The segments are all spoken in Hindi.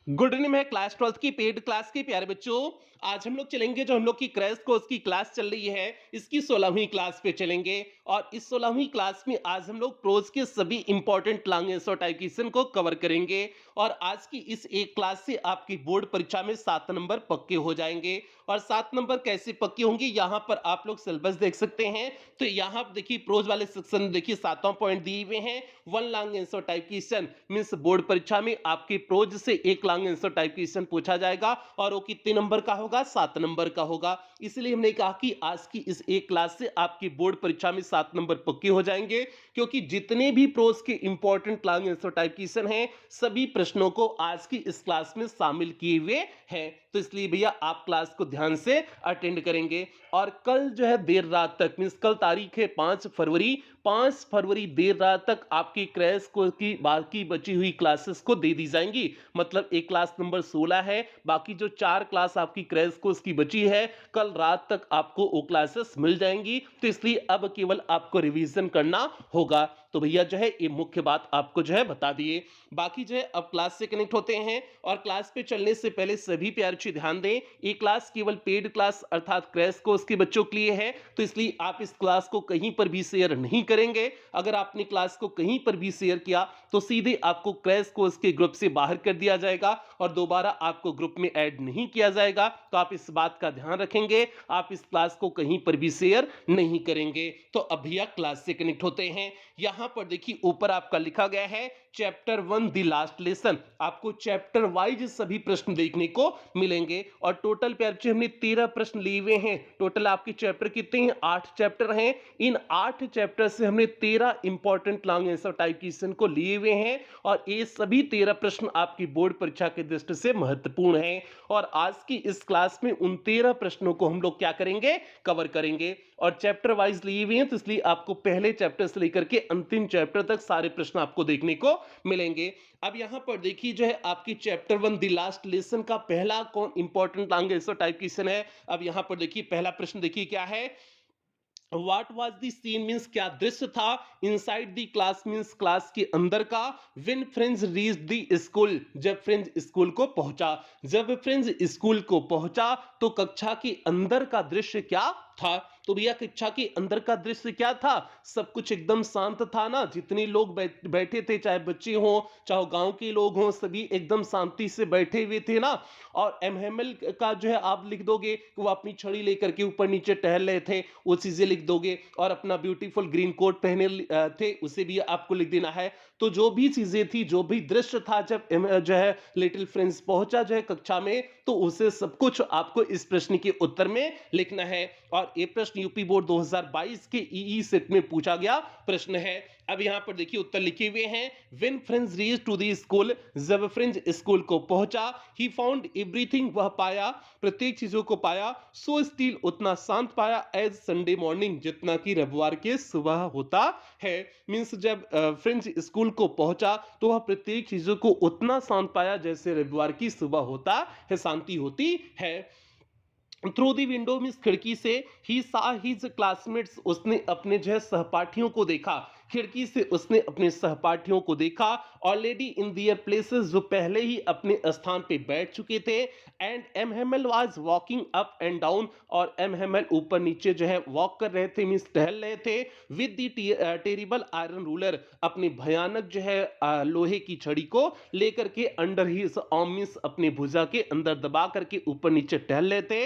गुड इवनिंग है क्लास 12th की पेड क्लास के प्यारे बच्चों। आज हम लोग चलेंगे जो हम लोग की क्रैश कोर्स की क्लास चल रही है, इसकी 16वीं क्लास पे चलेंगे। और इस 16वीं क्लास में आज हम लोग प्रोज के सभी important long answer type question को कवर करेंगे। और आज की इस एक क्लास से आपकी बोर्ड परीक्षा में 7 नंबर पक्के हो जाएंगे। और 7 नंबर कैसे पक्के होंगे, यहाँ पर आप लोग सिलेबस देख सकते हैं। तो यहाँ पर देखिए प्रोज वाले सेक्शन में देखिए 7 पॉइंट दिए हुए हैं। One long answer type question means board परीक्षा में आपके प्रोज से एक लॉन्ग आंसर टाइप क्वेश्चन पूछा जाएगा और वो कितने नंबर का होगा, 7 नंबर का होगा। इसलिए हमने कहा कि आज की इस एक क्लास से आपकी बोर्ड परीक्षा में 7 नंबर पक्के हो जाएंगे, क्योंकि जितने भी प्रोज के important long answer type question हैं सभी प्रश्नों को आज की इस क्लास में शामिल किए हुए हैं। तो इसलिए भैया आप क्लास को ध्यान से अटेंड करेंगे। और कल जो है देर रात तक मींस कल तारीख है 5 फरवरी देर रात तक आपकी क्रैश कोर्स की बाकी बची हुई क्लासेस को दे दी जाएंगी। मतलब एक क्लास नंबर 16 है, बाकी जो 4 क्लास आपकी क्रैश कोर्स की बची है कल रात तक आपको वो क्लासेस मिल जाएंगी। तो इसलिए अब केवल आपको रिवीजन करना होगा। तो भैया जो है ये मुख्य बात आपको जो है बता दिए। बाकी जो है अब क्लास से कनेक्ट होते हैं। और क्लास पे चलने से पहले सभी प्यारे बच्चे ध्यान दें, ये क्लास केवल पेड क्लास अर्थात क्रैश कोर्स के बच्चों के लिए है। तो इसलिए आप इस क्लास को कहीं पर भी शेयर नहीं करेंगे। अगर आपने क्लास को कहीं पर भी शेयर किया तो सीधे आपको क्रैश कोर्स के ग्रुप से बाहर कर दिया जाएगा और दोबारा आपको ग्रुप में ऐड नहीं किया जाएगा। तो आप इस बात का ध्यान रखेंगे, आप इस क्लास को कहीं पर भी शेयर नहीं करेंगे। तो अब भैया क्लास से कनेक्ट होते हैं। यहां पर देखिए ऊपर आपका लिखा गया है चैप्टर 1 द लास्ट लेसन। आपको चैप्टर वाइज सभी प्रश्न देखने को मिलेंगे। और टोटल पे अच्छे हमने 13 प्रश्न लिए हुए हैं। टोटल आपके चैप्टर कितने हैं, 8 चैप्टर हैं। इन 8 चैप्टर से हमने 13 important long answer type question को लिए हुए हैं। और ये सभी 13 प्रश्न आपकी बोर्ड परीक्षा की दृष्टि से महत्वपूर्ण हैं। और आज की इस क्लास में उन 13 प्रश्नों को हम लोग क्या करेंगे, कवर करेंगे। और चैप्टर वाइज लिए हुए हैं, तो इसलिए आपको पहले चैप्टर से लेकर के अंतिम चैप्टर तक सारे प्रश्न आपको देखने को मिलेंगे। अब यहां पर देखिए जो है आपकी चैप्टर 1 द लास्ट लेसन का पहला कौन important long answer type question है। अब यहां पर देखिए पहला प्रश्न देखिए क्या है, what was the scene means क्या दृश्य था, inside the class means class के अंदर का, when friends reach the school जब फ्रेंड्स स्कूल को पहुंचा। जब फ्रेंड्स स्कूल को पहुंचा तो कक्षा के अंदर का दृश्य क्या था। तो भैया कक्षा के अंदर का दृश्य क्या था, सब कुछ एकदम शांत था ना। जितने लोग बैठे थे, चाहे बच्चे हों चाहे गांव के लोग हों, सभी एकदम शांति से बैठे हुए थे ना। और एमएमएल का जो है आप लिख दोगे कि वो अपनी छड़ी लेकर के ऊपर नीचे टहल रहे थे, वो चीजें लिख दोगे। और अपना ब्यूटीफुल ग्रीन कोट पहने थे, उसे भी आपको लिख देना है। तो जो भी चीजें थी, जो भी दृश्य था जब जो है लिटिल फ्रेंड्स पहुंचा जो है कक्षा में, तो उसे सब कुछ आपको इस प्रश्न के उत्तर में लिखना है। और ये प्रश्न यूपी बोर्ड 2022 के ईई सेट में पूछा गया प्रश्न है। अब यहां पर देखिए उत्तर लिखे हुए हैं, when friends reach to the school जब फ्रेंड्स स्कूल को पहुंचा, ही फाउंड एवरीथिंग वह पाया, प्रत्येक चीजों को पाया, सो स्टिल उतना शांत पाया एज संडे मॉर्निंग जितना कि रविवार के सुबह होता है। मींस जब फ्रेंड्स स्कूल को पहुंचा तो वह प्रत्येक चीजों को उतना शांत पाया जैसे रविवार की सुबह होता है, शांति होती है। थ्रू दी विंडो मींस खिड़की से, ही सा हिज क्लासमेट्स उसने अपने जो है सहपाठियों को देखा। खिड़की से उसने अपने सहपाठियों को देखा, ऑलरेडी इन दियर प्लेसेस जो पहले ही अपने स्थान पे बैठ चुके थे। And Emhemal was walking up and down, और एमहेमल ऊपर नीचे जो है वॉक कर रहे थे मींस टहल रहे थे। With the terrible iron ruler, अपने भयानक जो है लोहे की छड़ी को लेकर के, अंडर हिज आर्म मींस अपने भुजा के अंदर दबा करके ऊपर नीचे टहल रहे थे।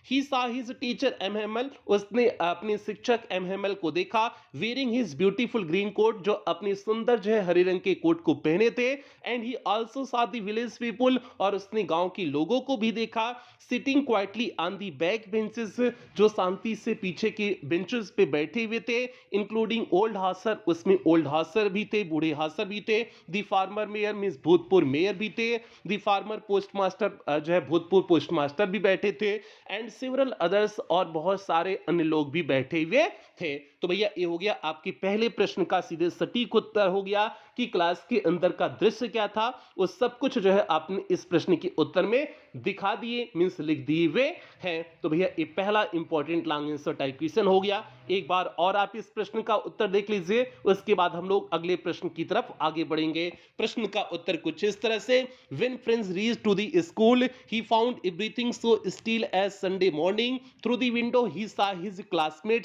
ही सा हिज टीचर एमहेमल, उसने अपने शिक्षक एमहेमल को देखा। Wearing his beautiful green coat, जो अपने सुंदर जो है हरे रंग के कोट को पहने थे। एंड ही आल्सो सा द विलेज पीपुल, और उसने गांव के लोगों को भी देखा। Sitting quietly on the back benches, जो शांति से पीछे के बेंचेस पे बैठे हुए थे। इंक्लूडिंग ओल्ड हासर, उसमें ओल्ड हासर भी थे, बूढ़े हासर भी थे। द फार्मर मेयर मींस भूतपूर्व मेयर भी थे। द फार्मर पोस्ट मास्टर जो है भूतपूर्व पोस्ट मास्टर भी बैठे थे। एंड सेवरल अदर्स, और बहुत सारे अन्य लोग भी बैठे हुए थे। तो भैया ये हो गया आपके पहले प्रश्न का सीधे सटीक उत्तर हो गया कि क्लास के अंदर का दृश्य क्या था। वो सब कुछ जो है आपने इस प्रश्न के उत्तर में दिखा दिए मींस लिख दिए हुए हैं। तो भैया ये पहला important long answer type question हो गया। एक बार और आप इस प्रश्न का उत्तर देख लीजिए, उसके बाद हम लोग अगले प्रश्न की तरफ आगे बढ़ेंगे। प्रश्न का उत्तर कुछ इस तरह से, when friends reach to the school he found everything so still as Sunday morning, through the window he saw his classmates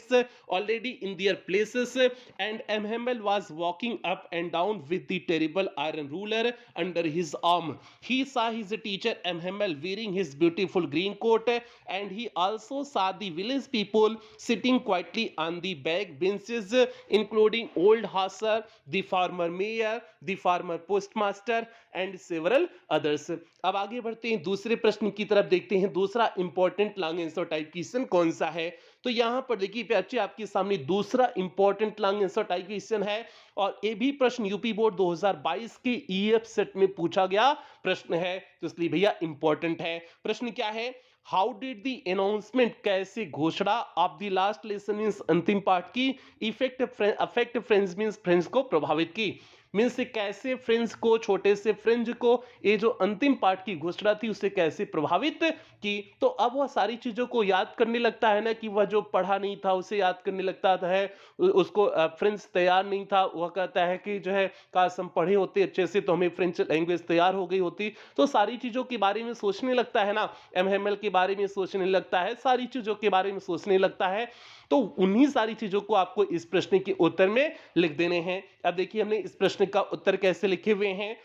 already in their places, and Mhemel was walking up and down with the terrible iron ruler under his arm. He saw his teacher Mhemel wearing his beautiful green coat, and he also saw the village people sitting quietly on the back benches, including old Hasser, the farmer mayor, the farmer postmaster, and several others. अब आगे बढ़ते हैं दूसरे प्रश्न की तरफ, देखते हैं दूसरा important long answer type question कौन सा है। तो यहां पर देखिए बच्चे आपके सामने दूसरा important long answer type question है, और ये भी प्रश्न यूपी बोर्ड 2022 के ईएफ सेट में पूछा गया प्रश्न है, तो इसलिए भैया इंपॉर्टेंट है। प्रश्न क्या है, हाउ डिड द अनाउंसमेंट, कैसे घोषणा of the last lesson means अंतिम पाठ की, अफेक्ट फ्रेंड्स मींस फ्रेंड्स को प्रभावित की, मीन्स कैसे फ्रेंड्स को, छोटे से फ्रेंड्स को ये जो अंतिम पार्ट की घोषणा थी उसे कैसे प्रभावित की। तो अब वह सारी चीजों को याद करने लगता है ना, कि वह जो पढ़ा नहीं था उसे याद करने लगता है, उसको फ्रेंच तैयार नहीं था, वह कहता है कि जो है काश हम पढ़े होते अच्छे से तो हमें फ्रेंच लैंग्वेज तैयार हो गई होती। तो सारी चीजों के बारे में सोचने लगता है ना, एमएमएल के बारे में सोचने लगता है, सारी चीजों के बारे में सोचने लगता है। तो उन्हीं सारी चीजों को आपको इस प्रश्न के उत्तर में लिख देने हैं। अब देखिए हमने इस प्रश्न का उत्तर कैसे लिखे हुए हैं।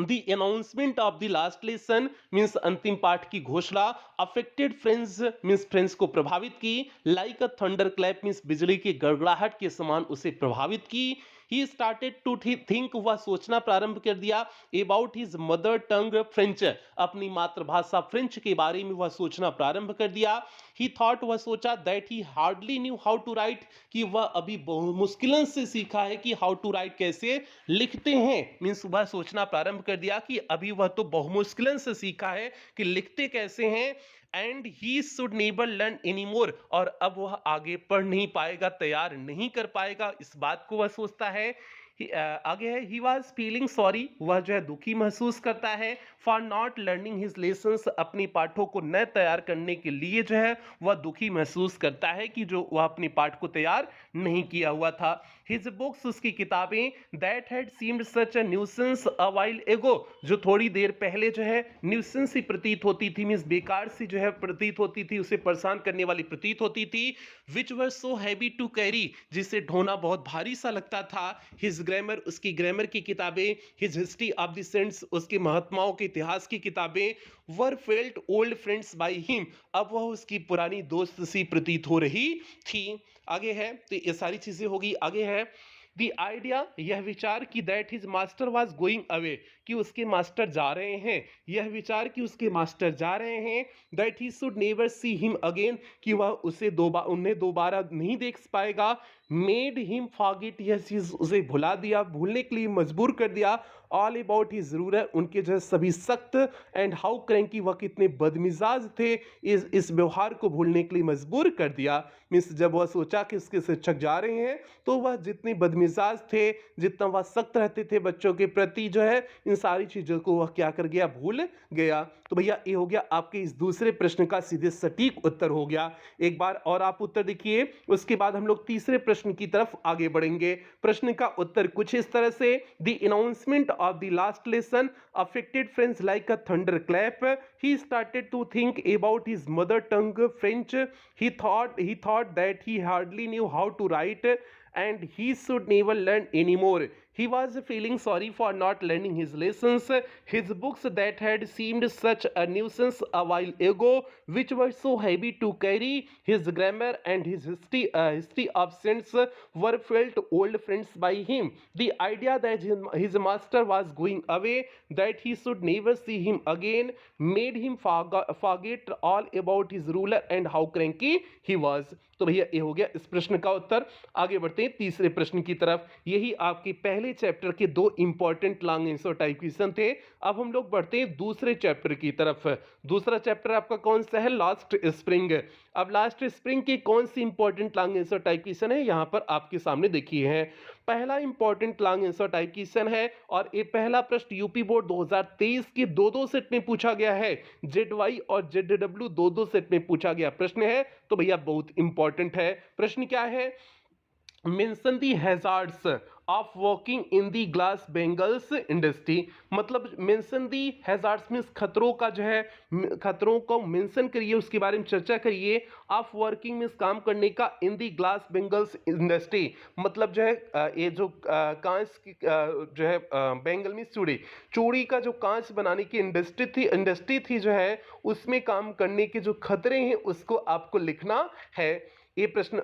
The announcement of the last lesson means अंतिम पाठ की घोषणा, affected friends means friends को प्रभावित की, like a thunder clap means बिजली की गड़गड़ाहट के समान उसे प्रभावित की। He started to think, वह सोचना प्रारंभ कर दिया, about his mother tongue French, अपनी मातृभाषा फ्रेंच के बारे में वह सोचना प्रारंभ कर दिया। He thought, वह सोचा, that he hardly knew how to write, कि वह अभी बहुत मुश्किल से सीखा है कि how to write कैसे लिखते हैं, मीन्स वह सोचना प्रारंभ कर दिया कि अभी वह तो बहुत मुश्किल से सीखा है कि लिखते कैसे हैं। And he should never learn any more, और अब वह आगे पढ़ नहीं पाएगा, तैयार नहीं कर पाएगा, इस बात को वह सोचता है। आगे है, ही वॉज फीलिंग सॉरी, वह जो है दुखी महसूस करता है, for not learning his lessons, अपनी पाठों को न तैयार करने के लिए जो है वह दुखी महसूस करता है कि जो वह अपनी पाठ को तैयार नहीं किया हुआ था। हिज बुक्स, उसकी किताबें, that had seemed such a nuisance a while एगो, जो थोड़ी देर पहले जो है न्यूसेंस ही प्रतीत होती थी, मींस बेकार सी जो है प्रतीत होती थी, उसे परेशान करने वाली प्रतीत होती थी। विच वर सो हैवी टू कैरी, जिसे ढोना बहुत भारी सा लगता था। हिज ग्रामर, उसकी ग्रामर की किताबें, his history of the saints, उसके महात्माओं के इतिहास की किताबें, were felt old friends by him, अब वह उसकी पुरानी दोस्त सी प्रतीत हो रही थी। आगे है, तो ये सारी चीजें होगी। आगे है, द आइडिया, यह विचार कि that his master was going away, कि उसके मास्टर जा रहे हैं, यह विचार कि उसके मास्टर जा रहे हैं। That he should never see him again, कि वह उसे उन्हें दोबारा नहीं देख पाएगा। मेड हिम फॉरगेट, यह चीज उसे भुला दिया, भूलने के लिए मजबूर कर दिया। ऑल अबाउट हिज रूलर, उनके जो है सभी सख्त, एंड हाउ क्रैंकी, वह कितने बदमिजाज थे, इस व्यवहार को भूलने के लिए मजबूर कर दिया। मीन्स जब वह सोचा कि उसके शिक्षक जा रहे हैं तो वह जितने बदमिजाज थे, जितना वह सख्त रहते थे बच्चों के प्रति जो है, इन सारी चीजों को वह क्या कर गया, भूल गया। तो भैया ये हो गया आपके इस दूसरे प्रश्न का सीधे सटीक उत्तर हो गया। एक बार और आप उत्तर देखिए, उसके बाद हम लोग तीसरे प्रश्न की तरफ आगे बढ़ेंगे। प्रश्न का उत्तर कुछ इस तरह से, the announcement of the last lesson affected friends like a thunderclap. He started to think about his mother tongue French. He thought that he hardly knew how to write, and he should never learn anymore. He was feeling sorry for not learning his lessons. His books that had seemed such a nuisance a while ago, which were so heavy to carry, his grammar and his history of sense, were felt old friends by him. The idea that his master was going away, that he should never see him again, made him forget all about his ruler and how cranky he was. तो भैया ये हो गया इस प्रश्न का उत्तर। आगे बढ़ते हैं तीसरे प्रश्न की तरफ। यही आपके पहले पहले चैप्टर के दो important long answer type question थे। अब हम लोग बढ़ते हैं दूसरे चैप्टर की तरफ। दूसरा चैप्टर आपका कौन सा है? Last spring. अब लास्ट स्प्रिंग की कौन सी important long answer type question है यहाँ पर आपके सामने देखिए है। पहला important long answer type question है और ये पहला प्रश्न यूपी बोर्ड 2023 के दो सेट में पूछा गया है। ZY और ZW दो सेट में पूछा गया प्रश्न है, तो भैया बहुत इंपॉर्टेंट है। प्रश्न क्या है? Mention the hazards of working in the glass bangles industry. मतलब मेंशन दी हैजार्ड्स मींस खतरों का जो है, खतरों को मेंशन करिए, उसके बारे में चर्चा करिए। ऑफ वर्किंग मींस काम करने का, इन दी ग्लास बेंगल्स इंडस्ट्री मतलब जो है ये जो कांच की जो है बेंगल मींस चूड़ी, चूड़ी का जो कांच बनाने की इंडस्ट्री थी जो है, उसमें काम करने के जो खतरे हैं उसको आपको लिखना है। ये प्रश्न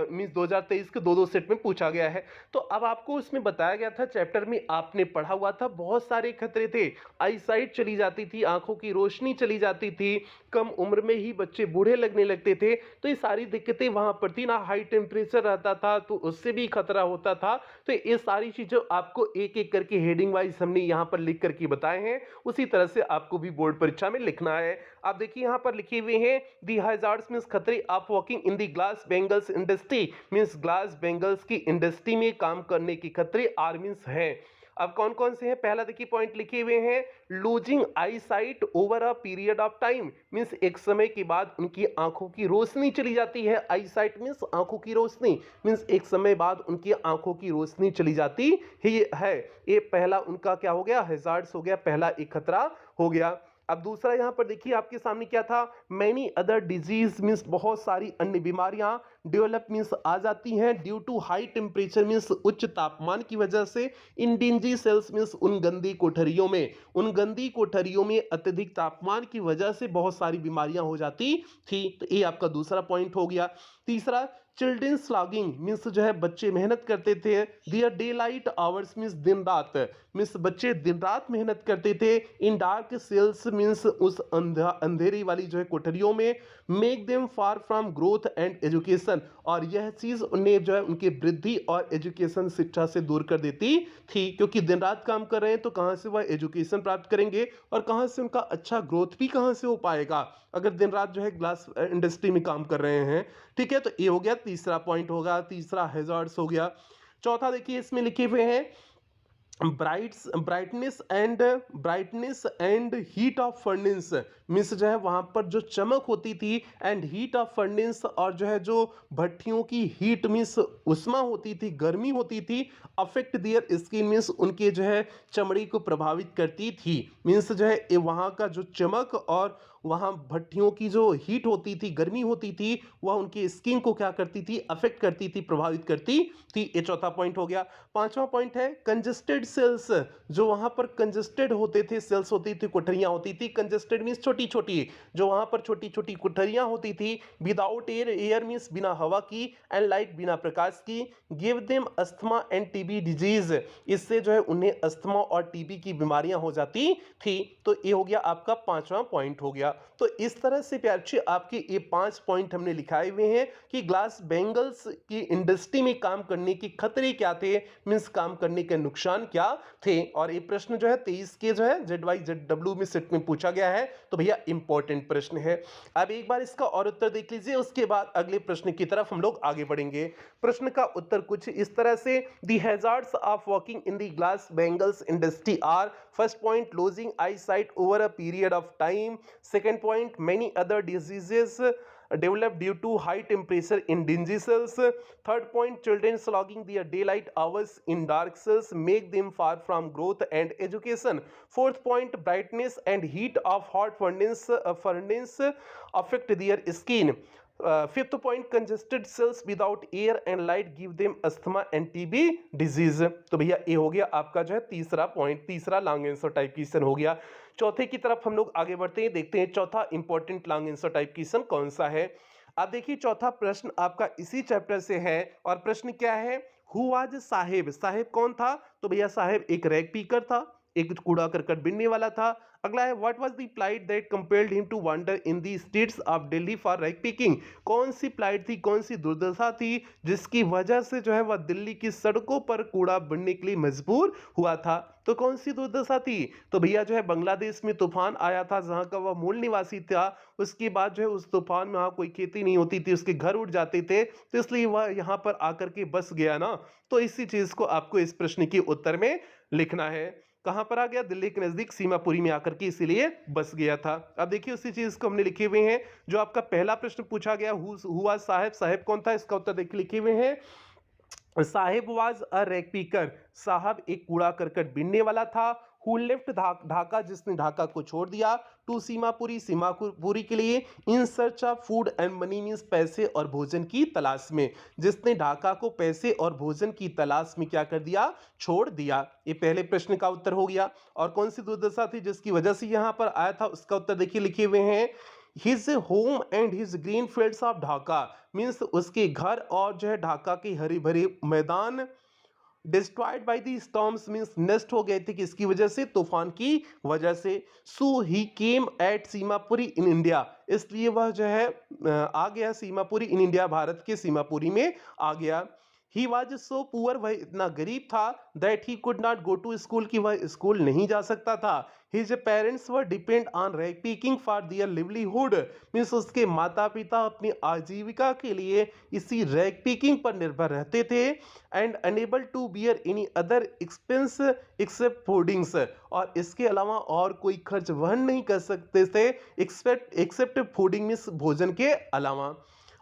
मीन्स 2023 के दो सेट में पूछा गया है। तो अब आपको उसमें बताया गया था, चैप्टर में आपने पढ़ा हुआ था, बहुत सारे खतरे थे। आई साइट चली जाती थी, आंखों की रोशनी चली जाती थी, कम उम्र में ही बच्चे बूढ़े लगने लगते थे, तो ये सारी दिक्कतें वहां पर थी ना। हाई टेम्परेचर रहता था तो उससे भी खतरा होता था। तो ये सारी चीजें आपको एक एक करके हेडिंग वाइज हमने यहाँ पर लिख करके बताए हैं, उसी तरह से आपको भी बोर्ड परीक्षा में लिखना है। आप देखिए यहाँ पर लिखे हुए हैं दी हैजार्ड्स मींस खतरे of working in the glass bangles industry means glass bangles की इंडस्ट्री में काम करने की खतरे आर मींस है। अब कौन कौन से हैं? पहला देखिए पॉइंट लिखे हुए हैं, losing eye sight over a period of time means एक समय के बाद उनकी आंखों की रोशनी चली जाती है। आई साइट मींस आंखों की रोशनी, मींस एक समय बाद उनकी आंखों की रोशनी चली जाती ही है। ये पहला उनका क्या हो गया? हैजार्ड्स हो गया, पहला एक खतरा हो गया। अब दूसरा यहां पर देखिए आपके सामने क्या था? मैनी अदर डिजीज मींस बहुत सारी अन्य बीमारियां डेवलप मींस आ जाती हैं due to high temperature means उच्च तापमान की वजह से। इन डिंजी सेल्स मींस उन गंदी कोठरियों में अत्यधिक तापमान की वजह से बहुत सारी बीमारियां हो जाती थी। तो ये आपका दूसरा पॉइंट हो गया। तीसरा, चिल्ड्रंस स्लॉगिंग मींस जो है बच्चे मेहनत करते थे। दियर डे लाइट आवर्स मींस दिन रात, मींस बच्चे दिन रात मेहनत करते थे। इन डार्क सेल्स मींस उस अंधेरी वाली जो है कोठरियों में। Make them far from growth and education, और यह चीज उन्हें जो है उनके वृद्धि और एजुकेशन शिक्षा से दूर कर देती थी, क्योंकि दिन रात काम कर रहे हैं तो कहां से वह एजुकेशन प्राप्त करेंगे और कहां से उनका अच्छा ग्रोथ भी कहां से हो पाएगा अगर दिन रात जो है ग्लास इंडस्ट्री में काम कर रहे हैं। ठीक है, तो ये हो गया तीसरा पॉइंट होगा, तीसरा हैजार्ड्स हो गया। चौथा देखिए इसमें लिखे हुए हैं, brightness and heat of furnace means जो है वहां पर जो चमक होती थी एंड हीट ऑफ फर्नेस, और जो है जो भट्टियों की हीट मींस उष्मा होती थी, गर्मी होती थी। अफेक्ट दियर स्किन मींस उनके जो है चमड़ी को प्रभावित करती थी। मींस जो है वहां का जो चमक और वहां भट्टियों की जो हीट होती थी, गर्मी होती थी, वह उनकी स्किन को क्या करती थी? अफेक्ट करती थी, प्रभावित करती थी। ये चौथा पॉइंट हो गया। पांचवा पॉइंट है कंजेस्टेड सेल्स, जो वहां पर कंजेस्टेड होते थे, सेल्स होती थी, कोठरियां होती थी। कंजेस्टेड मींस छोटी छोटी, जो वहां पर छोटी छोटी कोठरियां होती थी। विदाउट एयर मींस बिना हवा की, एंड लाइट बिना प्रकाश की। Give them asthma end TB disease, इससे जो है उन्हें अस्थमा और टीबी की बीमारियां हो जाती थी। तो ये हो गया आपका पांचवा पॉइंट हो गया। तो इस तरह से प्यारे बच्चे आपके ये 5 पॉइंट हमने लिखाए हुए हैं कि ग्लास बेंगल्स की इंडस्ट्री में काम करने के खतरे क्या थे, मींस काम करने के नुकसान क्या थे। और ये प्रश्न जो है 23 के जो है ZY ZW में सेट में पूछा गया है, तो भैया इंपॉर्टेंट प्रश्न है। अब एक बार इसका और उत्तर देख लीजिए, उसके बाद अगले प्रश्न की तरफ हम लोग आगे बढ़ेंगे। प्रश्न का उत्तर कुछ इस तरह से, the hazards of working in the glass bangles industry are, first point losing eye sight over a period of time. Second point, many other diseases develop due to high temperature in dingy cells. Third point, children slogging their daylight hours in dark cells make them far from growth and education. Fourth point, brightness and heat of hot furnace affect their skin. Fifth point, congested cells without air and light give them asthma and TB disease. तो भैया ये हो गया आपका जो है तीसरा पॉइंट, तीसरा लॉन्ग आंसर टाइप क्वेश्चन हो गया। चौथे की तरफ हम लोग आगे बढ़ते हैं, देखते हैं चौथा important long answer type question कौन सा है। आप देखिए चौथा प्रश्न आपका इसी चैप्टर से है, और प्रश्न क्या है? हु वाज साहेब, साहेब कौन था? तो भैया साहेब एक रैग पीकर था, एक कूड़ा करकट बिनने वाला था। अगला है what was the plight that compelled him to wander in the streets of Delhi for rag picking. कौन सी प्लाइट थी, कौन सी दुर्दशा थी जिसकी वजह से जो है वह दिल्ली की सड़कों पर कूड़ा बिनने के लिए मजबूर हुआ था। तो कौन सी दुर्दशा थी? तो भैया जो है बांग्लादेश में तूफान आया था, जहां का वह मूल निवासी था। उसके बाद जो है उस तूफान में वहां कोई खेती नहीं होती थी, उसके घर उड़ जाते थे, तो इसलिए वह यहाँ पर आकर के बस गया ना। तो इसी चीज को आपको इस प्रश्न के उत्तर में लिखना है। कहां पर आ गया? दिल्ली के नजदीक सीमापुरी में आकर के इसीलिए बस गया था। अब देखिए उसी चीज को हमने लिखे हुए हैं। जो आपका पहला प्रश्न पूछा गया हुआ साहेब, साहेब कौन था, इसका उत्तर देखिए लिखे हुए हैं Sahib was a rag picker. साहब एक कूड़ा करकट बीनने वाला था। हु लेफ्ट ढाका, जिसने ढाका को छोड़ दिया। टू सीमापुरी, सीमापुरी के लिए। इन search of food and money means पैसे और भोजन की तलाश में। जिसने ढाका को पैसे और भोजन की तलाश में क्या कर दिया? छोड़ दिया। ये पहले प्रश्न का उत्तर हो गया। और कौन सी दुर्दशा थी जिसकी वजह से यहाँ पर आया था, उसका उत्तर देखिए लिखे हुए हैं his home and his green fields of Dhaka. Means उसके घर और जो है ढाका के हरी भरी मैदान destroyed by the storms means नष्ट हो गए थे, किसकी वजह से? तूफान की वजह से। So he came at Seemapuri in India, इसलिए वह जो है आ गया सीमापुरी इन इंडिया, भारत के सीमापुरी में आ गया। ही वॉज सो पुअर, वह इतना गरीब था that he could not go to school, कि वह स्कूल नहीं जा सकता था। His parents were depend on rag picking for their livelihood, means उसके माता पिता अपनी आजीविका के लिए इसी रैग पिकिंग पर निर्भर रहते थे। And unable to bear any other expense except foodings, और इसके अलावा और कोई खर्च वहन नहीं कर सकते थे एक्सेप्ट फूडिंग मीन्स भोजन के अलावा।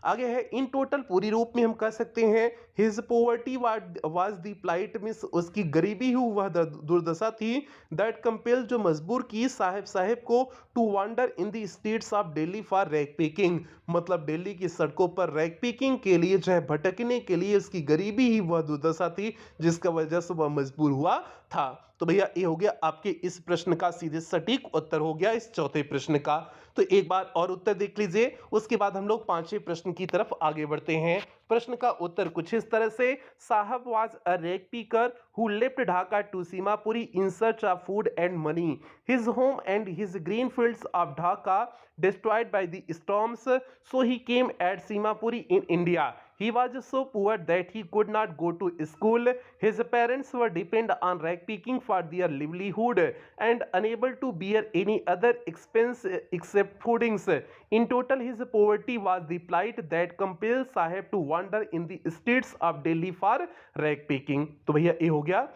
आगे है इन टोटल, पूरी रूप में हम कह सकते हैं his poverty was the plight, means उसकी गरीबी ही वह दुर्दशा थी। दैट कंपेल, जो मजबूर की साहेब को to wander in the streets of Delhi for rag picking, मतलब दिल्ली की सड़कों पर रैग पिकिंग के लिए जो है भटकने के लिए उसकी गरीबी ही वह दुर्दशा थी जिसका वजह से वह मजबूर हुआ था। तो भैया ये हो गया आपके इस प्रश्न का सीधे सटीक उत्तर हो गया इस चौथे प्रश्न का। तो एक बार और उत्तर देख लीजिए, उसके बाद हम लोग पांचवें प्रश्न की तरफ आगे बढ़ते हैं। प्रश्न का उत्तर कुछ इस तरह से, Saheb was a rag picker who left Dhaka to Seemapuri in search of food and money. His home and his green fields of Dhaka destroyed by the storms, so he came at Simapuri in India. He was so poor that he could not go to school. His parents were dependent on rag picking for their livelihood and unable to bear any other expense except foodings. In total, his poverty was the plight that compelled Sahib to wander in the streets of Delhi for rag picking. तो भैया ये हो गया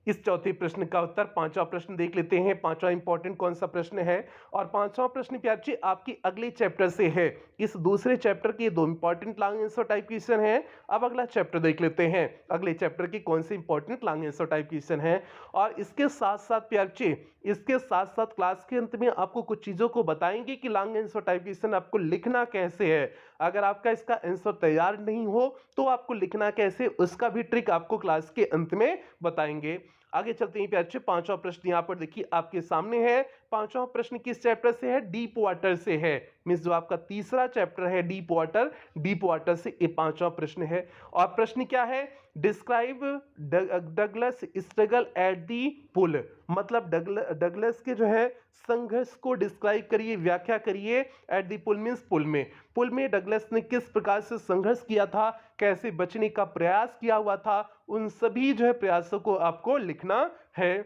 इस चौथे प्रश्न का उत्तर। पांचवा प्रश्न देख लेते हैं, पांचवा इंपॉर्टेंट कौन सा प्रश्न है। और पांचवा प्रश्न प्यार जी आपकी अगले चैप्टर से है। इस दूसरे चैप्टर के दो important long answer type question है। अब अगला चैप्टर देख लेते हैं, अगले चैप्टर के कौन से important long answer type question है। और इसके साथ साथ प्यार जी, इसके साथ साथ क्लास के अंत में आपको कुछ चीजों को बताएंगे कि लॉन्ग आंसर टाइप क्वेश्चन आपको लिखना कैसे है। अगर आपका इसका आंसर तैयार नहीं हो तो आपको लिखना कैसे, उसका भी ट्रिक आपको क्लास के अंत में बताएंगे। आगे चलते हैं प्यारे, पांचवा प्रश्न यहाँ पर देखिए आपके सामने है। पांचवा प्रश्न किस चैप्टर से है? डीप वाटर से है। मींस जो आपका तीसरा चैप्टर है डीप वाटर से ये पांचवा प्रश्न है। और प्रश्न क्या है? Describe Douglas struggle at the pool, मतलब डगलस के जो है संघर्ष को डिस्क्राइब करिए, व्याख्या करिए। एट दी पुल मीन्स पुल में डगलस ने किस प्रकार से संघर्ष किया था, कैसे बचने का प्रयास किया हुआ था, उन सभी जो है प्रयासों को आपको लिखना है।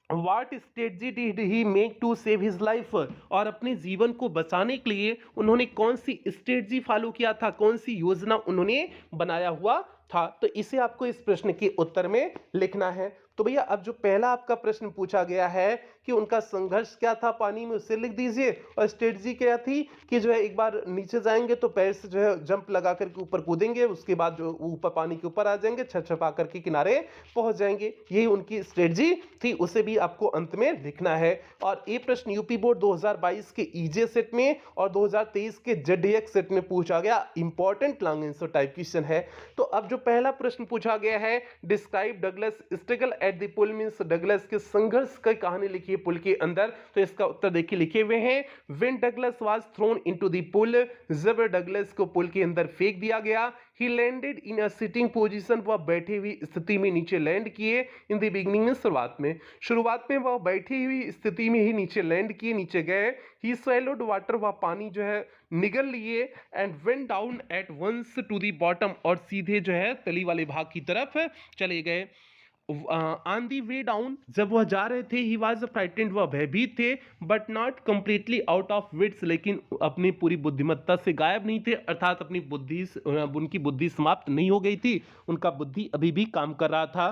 What strategy did he make to save his life, और अपने जीवन को बचाने के लिए उन्होंने कौन सी स्ट्रेटजी फॉलो किया था, कौन सी योजना उन्होंने बनाया हुआ था। तो इसे आपको इस प्रश्न के उत्तर में लिखना है। तो भैया अब जो पहला आपका प्रश्न पूछा गया है कि उनका संघर्ष क्या था पानी में, उससे लिख दीजिए। और स्ट्रेटजी क्या थी कि जो है एक बार नीचे जाएंगे तो पैर से जो है जंप लगा करके ऊपर कूदेंगे, उसके बाद जो ऊपर पानी के ऊपर आ जाएंगे, छपा करके किनारे पहुंच जाएंगे। यही उनकी स्ट्रेटजी थी, उसे भी आपको अंत में लिखना है। और ये प्रश्न यूपी बोर्ड 2022 के ईजे सेट में और 2023 के जेडीएक्स सेट में पूछा गया important long answer type question है। तो अब जो पहला प्रश्न पूछा गया है, describe Douglas struggle at the pool means Douglas के संघर्ष की कहानी लिखी है पुल के अंदर। तो इसका उत्तर देखिए लिखे हुए हैं when Douglas was thrown into the pool, जब डगलस को पुल के अंदर फेंक दिया गया, he landed in a sitting position, वह बैठी हुई स्थिति में नीचे लैंड किए। इन द बिगिनिंग में शुरुआत में वह बैठी हुई स्थिति में ही नीचे लैंड किए, नीचे गए। ही swallowed वाटर, वह पानी जो है निगल लिए। And went down at once to the bottom, और सीधे जो है तली वाले भाग की तरफ चले गए। ऑन दी वे डाउन, जब वह जा रहे थे, ही वॉज फ्राइटेंड, वह भयभीत थे, but not completely out of wits, लेकिन अपनी पूरी बुद्धिमत्ता से गायब नहीं थे, अर्थात अपनी बुद्धि उनकी बुद्धि समाप्त नहीं हो गई थी, उनका बुद्धि अभी भी काम कर रहा था।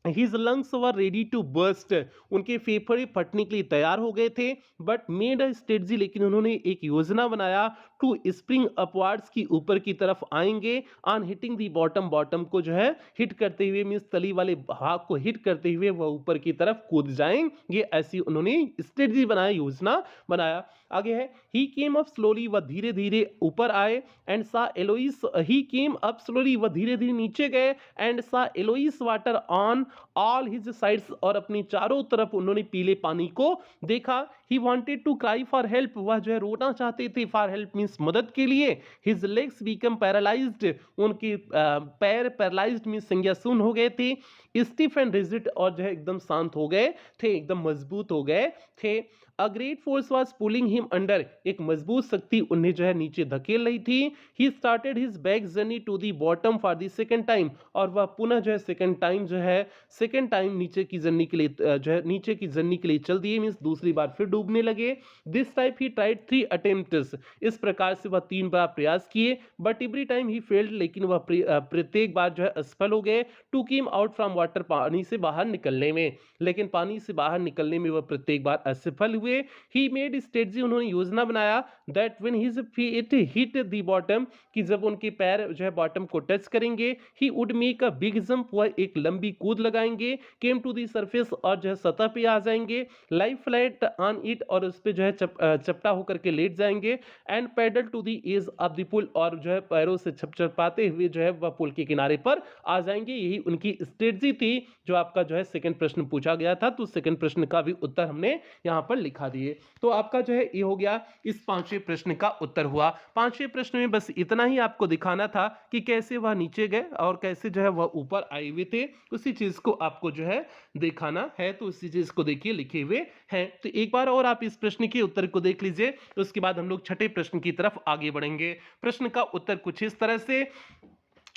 His lungs were ready to burst, उनके फेफड़े फटने के लिए तैयार हो गए थे। बट मेड अ स्ट्रेटजी, लेकिन उन्होंने एक योजना बनाया टू स्प्रिंग अपवार्ड्स की ऊपर की तरफ आएंगे। On hitting the bottom, bottom को जो है हिट करते हुए मीन्स तली वाले भाग को हिट करते हुए वह ऊपर की तरफ कूद जाएंगे, ऐसी उन्होंने स्ट्रेटजी बनाया, योजना बनाया। आगे है ही केम अप स्लोली, वह धीरे धीरे ऊपर आए। And saw एलोइस, he came up slowly, वह धीरे धीरे नीचे गए। And saw yellow water on all his sides, और अपनी चारों तरफ उन्होंने पीले पानी को देखा। He wanted to cry for help, वह जो है रोना चाहते थे, फॉर हेल्प मींस मदद के लिए। हिज लेग्स बिकम पैरालाइज्ड, उनके पैर पैरालाइज्ड मींस संज्ञाशून्य हो गए थे। स्टिफ एंड रिजिड, और जो है एकदम शांत हो गए थे, एकदम मजबूत हो गए थे। A great force was pulling him under, एक मजबूत शक्ति उन्हें जो है नीचे धकेल रही थी। He started his back journey to the bottom for the second time, और वह पुनः जो है सेकंड टाइम नीचे की जर्नी के लिए जो है नीचे की जर्नी के लिए चल दिए, मींस दूसरी बार फिर डूबने लगे। This time he tried 3 attempts, इस प्रकार से वह 3 बार प्रयास किए। But every time he failed, लेकिन वह प्रत्येक बार जो है असफल हो गए। To came out from water, पानी से बाहर निकलने में, लेकिन पानी से बाहर निकलने में वह प्रत्येक बार असफल हुए। ही मेड स्ट्रेटजी, उन्होंने योजना बनाया that when his feet hit the bottom, कि जब उनके पैर जो है बॉटम को टच करेंगे, he would make a big jump, वह एक लंबी कूद लगाएंगे। केम टू दी सरफेस, और जो है सतह पे आ जाएंगे। लाई फ्लैट ऑन इट, और उस पे जो है चपटा होकर के लेट जाएंगे। And paddle to the edge of the pool, और जो है पैरों से छपछपाते हुए जो है वह पुल के किनारे पर आ जाएंगे। यही उनकी स्ट्रेटजी थी, जो आपका जो है सेकंड प्रश्न पूछा गया था। तो सेकंड प्रश्न का भी उत्तर हमने यहाँ पर लिखा दिए। तो आपका जो है ये हो गया, इस पांचवें प्रश्न का उत्तर हुआ। पांचवें प्रश्न में बस इतना ही आपको दिखाना था कि कैसे वह नीचे गए और कैसे जो है वह ऊपर आए हुए थे, उसी चीज को आपको जो है दिखाना है। तो उसी चीज को देखिए लिखे हुए हैं। तो एक बार और आप इस प्रश्न के उत्तर को देख लीजिए, उसके बाद हम लोग छठे प्रश्न की तरफ आगे बढ़ेंगे। प्रश्न का उत्तर कुछ इस तरह से,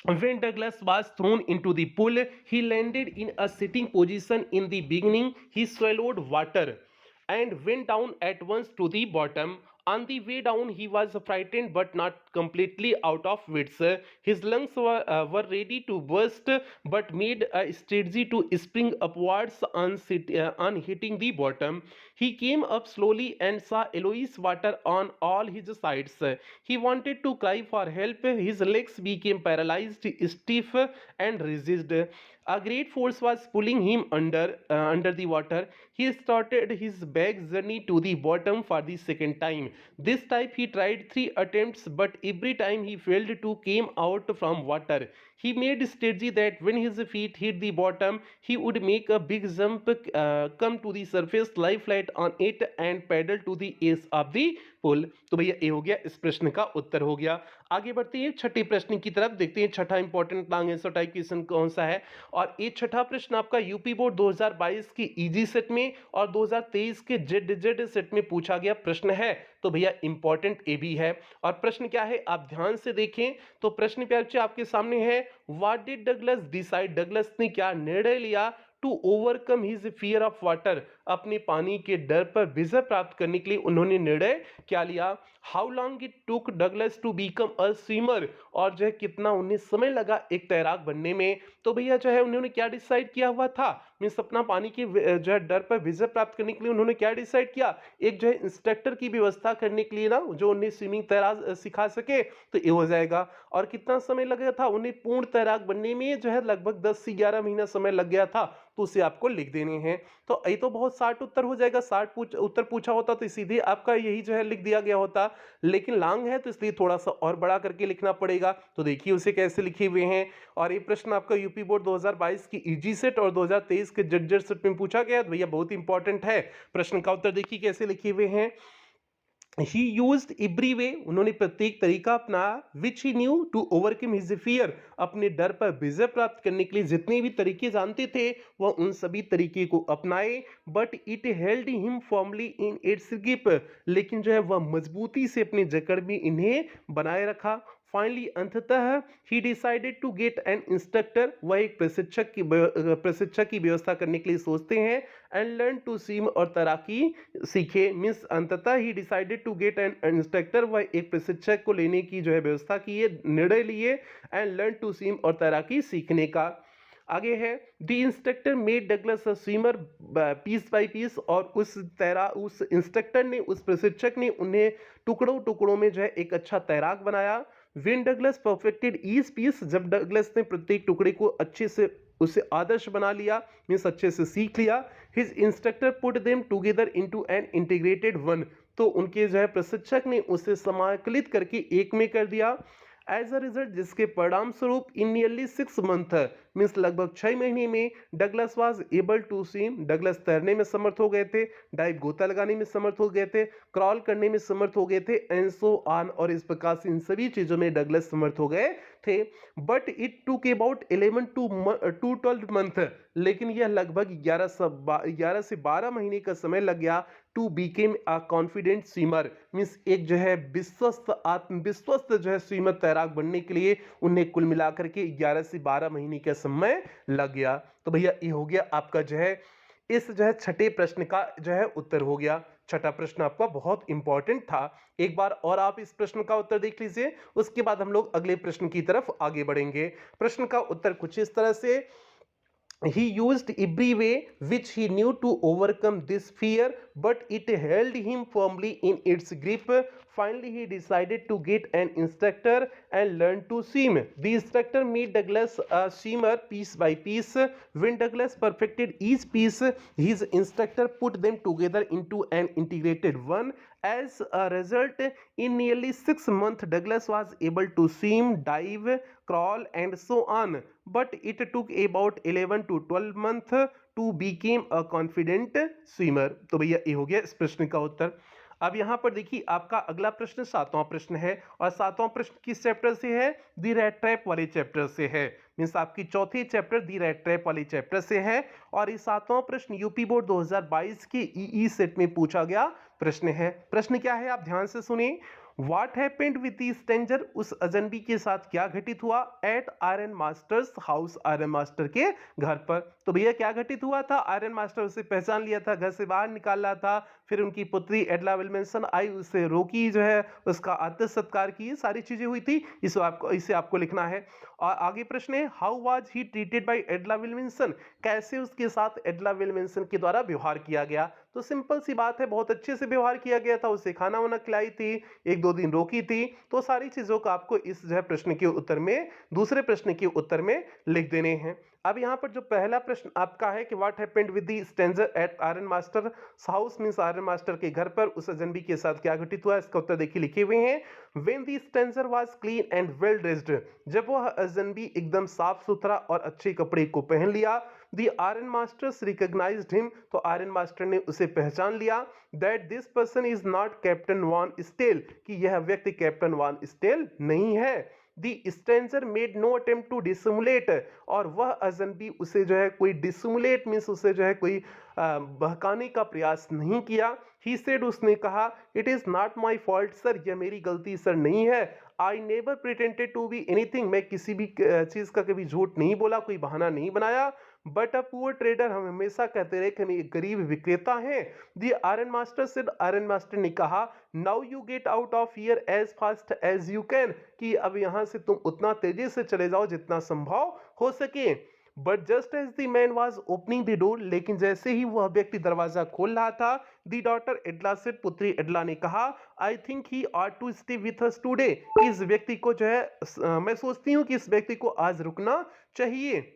When Douglas was thrown into the pool, he landed in a sitting position. In the beginning, he swallowed water and went down at once to the bottom. On the way down, he was frightened but not completely out of wits. His lungs were ready to burst but made a strategy to spring upwards on hitting the bottom. He came up slowly and saw Eloise water on all his sides. He wanted to cry for help. His legs became paralyzed, stiff, and rigid. A great force was pulling him under the water. He started his back journey to the bottom for the second time. This time he tried 3 attempts, but every time he failed to came out from water. He made a strategy that when his feet hit the bottom, he would make a big jump, come to the surface, lie flat on it, and paddle to the edge of the pool. तो भैया ये हो गया, इस प्रश्न का उत्तर हो गया। आगे बढ़ते हैं छठे प्रश्न की तरफ, देखते हैं छठा important long answer type question कौन सा है। और ये छठा प्रश्न आपका यूपी बोर्ड 2022 की इजी सेट में और 2023 के जेड सेट में पूछा गया प्रश्न है। तो भैया इंपॉर्टेंट ए भी है। और प्रश्न क्या है आप ध्यान से देखें। तो प्रश्न प्यार बच्चे आपके सामने है, what did Douglas decide, Douglas ने क्या निर्णय लिया to overcome his fear of water, अपने पानी के डर पर विजय प्राप्त करने के लिए उन्होंने निर्णय क्या लिया। How long it took Douglas to become a swimmer, और जो है कितना उन्हें समय लगा एक तैराक बनने में। तो भैया जो है उन्होंने क्या डिसाइड किया हुआ था, मीन्स अपना पानी के जो है डर पर विजय प्राप्त करने के लिए उन्होंने क्या डिसाइड किया, एक जो है इंस्ट्रक्टर की व्यवस्था करने के लिए ना, जो उन्हें स्विमिंग तैरा सिखा सके, तो ये हो जाएगा। और कितना समय लगेगा था उन्हें पूर्ण तैराक बनने में, जो है लगभग 10 से 11 महीना समय लग गया था। तो उसे आपको लिख देने हैं। तो ये तो बहुत शार्ट उत्तर हो जाएगा, शार्ट उत्तर पूछा होता तो सीधे आपका यही जो है लिख दिया गया होता, लेकिन लॉन्ग है तो इसलिए थोड़ा सा और बड़ा करके लिखना पड़ेगा। तो देखिए उसे कैसे लिखे हुए हैं। और ये प्रश्न आपका यूपी बोर्ड 2022 की ईजी सेट और 2023 के जजर सेट में पूछा गया, तो भैया बहुत इंपॉर्टेंट है। प्रश्न का उत्तर देखिए कैसे लिखे हुए हैं। ही यूज्ड एवरी वे, उन्होंने प्रत्येक तरीका अपनाया, which he knew to overcome his fear, अपने डर पर विजय प्राप्त करने के लिए जितने भी तरीके जानते थे वह उन सभी तरीके को अपनाए। But it held him formally in its grip, लेकिन जो है वह मजबूती से अपनी जकड़ में इन्हें बनाए रखा। फाइनली अंततः he decided to get an instructor, वह एक प्रशिक्षक की व्यवस्था करने के लिए सोचते हैं। एंड लर्न टू स्विम, और तैराकी सीखे। मीन्स अंततः he decided to get an instructor, वह एक प्रशिक्षक को लेने की जो है व्यवस्था की है, निर्णय लिए। एंड लर्न टू स्विम, और तैराकी सीखने का। आगे है the instructor made Douglas a swimmer piece by piece, और उस इंस्ट्रक्टर ने, उस प्रशिक्षक ने उन्हें टुकड़ों टुकड़ों में जो है एक अच्छा तैराक बनाया। When Douglas perfected each piece, जब डगलस ने प्रत्येक टुकड़े को अच्छे से उसे आदर्श बना लिया, मीन्स अच्छे से सीख लिया। His instructor put them together into an integrated one, तो उनके जो है प्रशिक्षक ने उसे समाकलित करके एक में कर दिया। एज अ रिजल्ट, जिसके परिणाम स्वरूप इन नियरली 6 मंथ, मीन्स लगभग 6 महीने में, Douglas was able to swim, Douglas तैरने में समर्थ हो गए थे, डाइव गोता लगाने में समर्थ हो गए थे, क्रॉल करने में समर्थ हो गए थे, एंड सो ऑन, और इस प्रकार से इन सभी चीजों में डगलस समर्थ हो गए थे। But it took about 11 to 12 month, लेकिन यह लगभग 11 से 12 महीने का समय लग गया। To become a confident swimmer, means एक जो है विश्वस्त, आत्मविश्वस्त जो है स्विमर, तैराक बनने के लिए उन्हें कुल मिलाकर के 11 से 12 महीने का समय लग गया। तो भैया ये हो गया आपका जो है इस जो है छठे प्रश्न का जो है उत्तर हो गया। छठा प्रश्न आपका बहुत इंपॉर्टेंट था। एक बार और आप इस प्रश्न का उत्तर देख लीजिए, उसके बाद हम लोग अगले प्रश्न की तरफ आगे बढ़ेंगे। प्रश्न का उत्तर कुछ इस तरह से, he used every way which he knew to overcome this fear, but it held him firmly in its grip. Finally, he decided to get an instructor and learn to swim. The instructor made Douglas a swimmer piece by piece. When Douglas perfected each piece, his instructor put them together into an integrated one. As a result, in nearly 6 months, Douglas was able to swim, dive, crawl, and so on. But it took about 11 to 12 months to become a confident swimmer. तो भैया ये हो गया इस प्रश्न का उत्तर। अब यहाँ पर देखिए आपका अगला प्रश्न सातवां प्रश्न है, और सातवां प्रश्न किस चैप्टर से है, दी रैट ट्रैप वाले चैप्टर से है। मीन्स आपकी चौथी चैप्टर दी रैट ट्रैप वाले चैप्टर से है। और ये सातवां प्रश्न यूपी बोर्ड 2022 के ई सेट में पूछा गया प्रश्न है। प्रश्न क्या है आप ध्यान से सुनिए। What happened with the stranger, उस अजनबी के साथ क्या घटित हुआ, at iron master's house, iron master के घर पर। तो भैया क्या घटित हुआ था, आयरन मास्टर उसे पहचान लिया था, घर से बाहर निकाल रहा था, फिर उनकी पुत्री एडला विल्मनसन आई, उसे रोकी, जो है उसका आदर सत्कार की, सारी चीजें हुई थी। इसे आपको लिखना है। और आगे प्रश्न है, how was he treated by Edla Willmansson, कैसे उसके साथ एडला विल्मनसन के द्वारा व्यवहार किया गया। तो सिंपल सी बात है, बहुत अच्छे से व्यवहार किया गया था, उसे खाना वाना खिलाई थी, एक दो दिन रोकी थी। तो सारी चीजों को आपको इस जो है प्रश्न के उत्तर में, दूसरे प्रश्न के उत्तर में लिख देने हैं। अब यहाँ पर जो पहला प्रश्न आपका है कि what happened with the stranger eight iron master house, means iron master के घर पर उस अजनबी के साथ क्या घटित हुआ, इसका उत्तर देखिए लिखे हुए हैं। When the stranger was clean and well dressed, जब वह अजनबी एकदम साफ सुथरा और अच्छे कपड़े को पहन लिया। The iron masters recognised him, तो आयरन मास्टर ने उसे पहचान लिया। That this person is not captain von Stahle, कि यह व्यक्ति कैप्टन वान स्टेल नहीं है। The stranger made no attempt to dissimulate, और वह अजनबी उसे जो है कोई डिसिमुलेट मीन्स उसे जो है कोई बहकाने का प्रयास नहीं किया। ही सेड, उसने कहा, it is not my fault sir, यह मेरी गलती सर नहीं है। I never pretended to be anything, मैं किसी भी चीज का कभी झूठ नहीं बोला, कोई बहाना नहीं बनाया। बट अ पुअर ट्रेडर, हम हमेशा कहते रहे कि हम एक गरीब विक्रेता हैं। The iron master said, iron master ने कहा, now you get out of here as fast as you can, कि अब यहां से तुम उतना तेजी से चले जाओ जितना संभव हो सके। But just as the man was opening the door, लेकिन जैसे ही वह व्यक्ति दरवाजा खोल रहा था, द डॉटर एडला सेड, पुत्री एडला ने कहा, I think he are to stay with us today, इस व्यक्ति को जो है मैं सोचती हूँ कि इस व्यक्ति को आज रुकना चाहिए।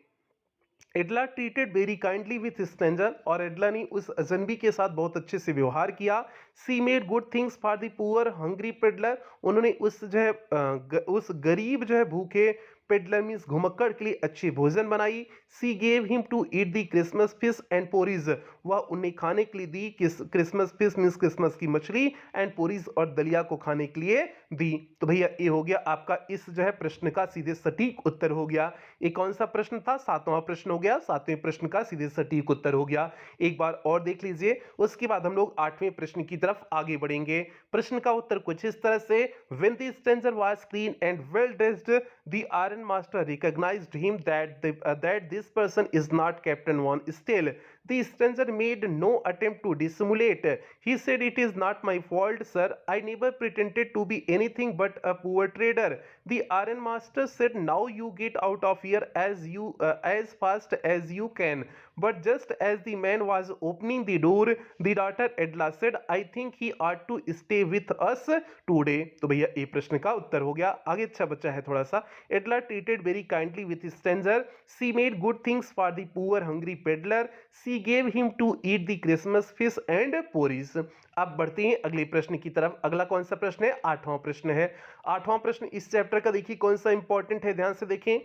Edla treated very kindly with stranger, और एडला ने उस अजनबी के साथ बहुत अच्छे से व्यवहार किया। सी made good things for the poor hungry peddler, उन्होंने उस जो है उस गरीब जो है भूखे पेडलर मीन्स घुमक्कड़ के लिए अच्छी भोजन बनाई। She gave him to eat the Christmas fish and porridge, वह उन्हें खाने के लिए दी क्रिसमस फिश मीन्स क्रिसमस की मछली, एंड पोरीज और दलिया को खाने के लिए दी। तो भैया ये हो गया आपका इस जो है प्रश्न का सीधे सटीक उत्तर हो गया। ये कौन सा प्रश्न था? 7वां प्रश्न हो गया। 7वें प्रश्न का सीधे सटीक उत्तर हो गया। एक बार और देख लीजिए, उसके बाद हम लोग 8वें प्रश्न की तरफ आगे बढ़ेंगे। प्रश्न का उत्तर कुछ इस तरह से, when the stranger was clean and well dressed, the iron master recognised him that this person is not Captain Von Steel. The stranger made no attempt to dissimulate. He said, it is not my fault, sir. I never pretended to be anything but a poor trader. The iron master said, now you get out of here as fast as you can. But just as the man was opening the door, the daughter Edla said, I think he ought to stay with us today. तो भैया ये प्रश्न का उत्तर हो गया। आगे अच्छा बच्चा है थोड़ा सा। Edla treated very kindly with stranger. She made good things for the poor hungry peddler. She gave him to eat the Christmas fish and porridge. अब बढ़ते हैं अगले प्रश्न की तरफ। अगला कौन सा प्रश्न है? 8वां प्रश्न है। 8वां प्रश्न इस चैप्टर का देखिए कौन सा इंपॉर्टेंट है, ध्यान से देखें।